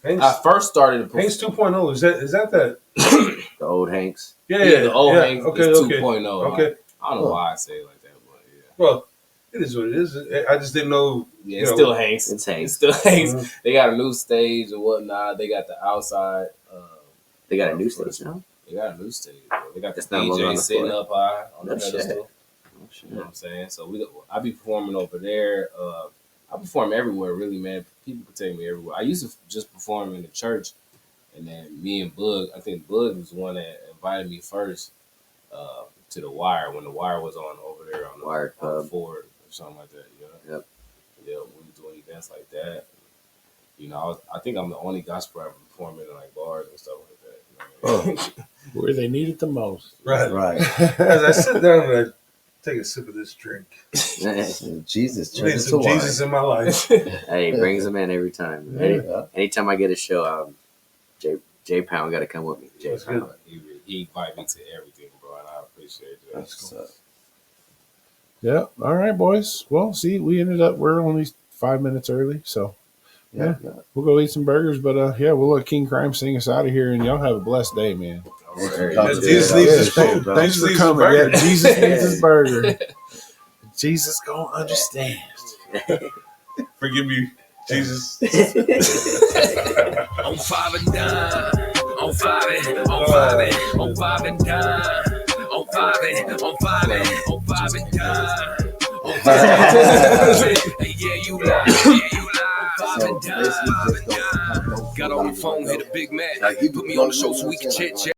[SPEAKER 6] Hanks,
[SPEAKER 4] I first started to perform.
[SPEAKER 6] Hanks 2.0. Is that
[SPEAKER 3] The old Hanks.
[SPEAKER 6] Yeah,
[SPEAKER 4] the old Hanks
[SPEAKER 6] Okay,
[SPEAKER 4] is
[SPEAKER 6] okay.
[SPEAKER 4] 2.0.
[SPEAKER 6] Okay.
[SPEAKER 4] I don't know why I say it like that, but yeah.
[SPEAKER 6] Well, it is what it is. I just didn't know.
[SPEAKER 4] Yeah, it's still Hanks.
[SPEAKER 3] It's Hanks.
[SPEAKER 4] It's still Hanks.
[SPEAKER 6] Mhm.
[SPEAKER 4] They got a new stage and whatnot. They got the outside.
[SPEAKER 3] They got a new stage now.
[SPEAKER 4] They got a new stage. Bro. They got the
[SPEAKER 3] It's not longer on
[SPEAKER 4] DJ
[SPEAKER 3] the
[SPEAKER 4] sitting
[SPEAKER 3] floor.
[SPEAKER 4] up high on the
[SPEAKER 3] No shit.
[SPEAKER 4] pedestal. You know what I'm saying? So I be performing over there. I perform everywhere, really, man. People can take me everywhere. I used to just perform in the church, and then me and Boog. I think Boog was the one that invited me first to the Wire when the Wire was on over there on the
[SPEAKER 3] Wire Club.
[SPEAKER 4] Ford or something like that. You know?
[SPEAKER 3] Yep.
[SPEAKER 4] Yeah, we were doing events like that. You know, I think I'm the only gospel rapper performing in like bars and stuff like that. You know what I mean?
[SPEAKER 2] Where they need it the most.
[SPEAKER 6] Right.
[SPEAKER 5] Right.
[SPEAKER 6] As I sit down and I take a sip of this drink,
[SPEAKER 5] Jesus,
[SPEAKER 6] I
[SPEAKER 5] turn
[SPEAKER 6] need
[SPEAKER 5] it to
[SPEAKER 6] some
[SPEAKER 5] wine.
[SPEAKER 6] Jesus in my life.
[SPEAKER 3] Hey, brings them in every time.
[SPEAKER 5] Yeah.
[SPEAKER 3] Anytime I get a show, J Pound got to come with me. J
[SPEAKER 6] That's
[SPEAKER 3] Pound.
[SPEAKER 6] good.
[SPEAKER 4] He invited me to everything, bro, and I appreciate that.
[SPEAKER 5] That's cool.
[SPEAKER 2] Yeah. All right, boys. Well, see, we're only 5 minutes early, so
[SPEAKER 5] Yeah.
[SPEAKER 2] we'll go eat some burgers. But yeah, we'll let King Crime sing us out of here, and y'all have a blessed day, man.
[SPEAKER 6] Yes, Jesus needs his food.
[SPEAKER 2] Thanks
[SPEAKER 6] Jesus
[SPEAKER 2] for
[SPEAKER 6] needs
[SPEAKER 2] coming.
[SPEAKER 6] his burger.
[SPEAKER 2] Yeah, Jesus needs his burger. Jesus gonna understand.
[SPEAKER 6] Forgive me, Jesus.
[SPEAKER 1] On 5 and dime. On 5 and on 5 and on 5 and dime. On 5 and on 5 and on 5 and dime. On 5 and hey, yeah, you lie. Yeah, you lie. 5 and dime. Got on the phone, hit a big man. Put me on the show so we can chit chat.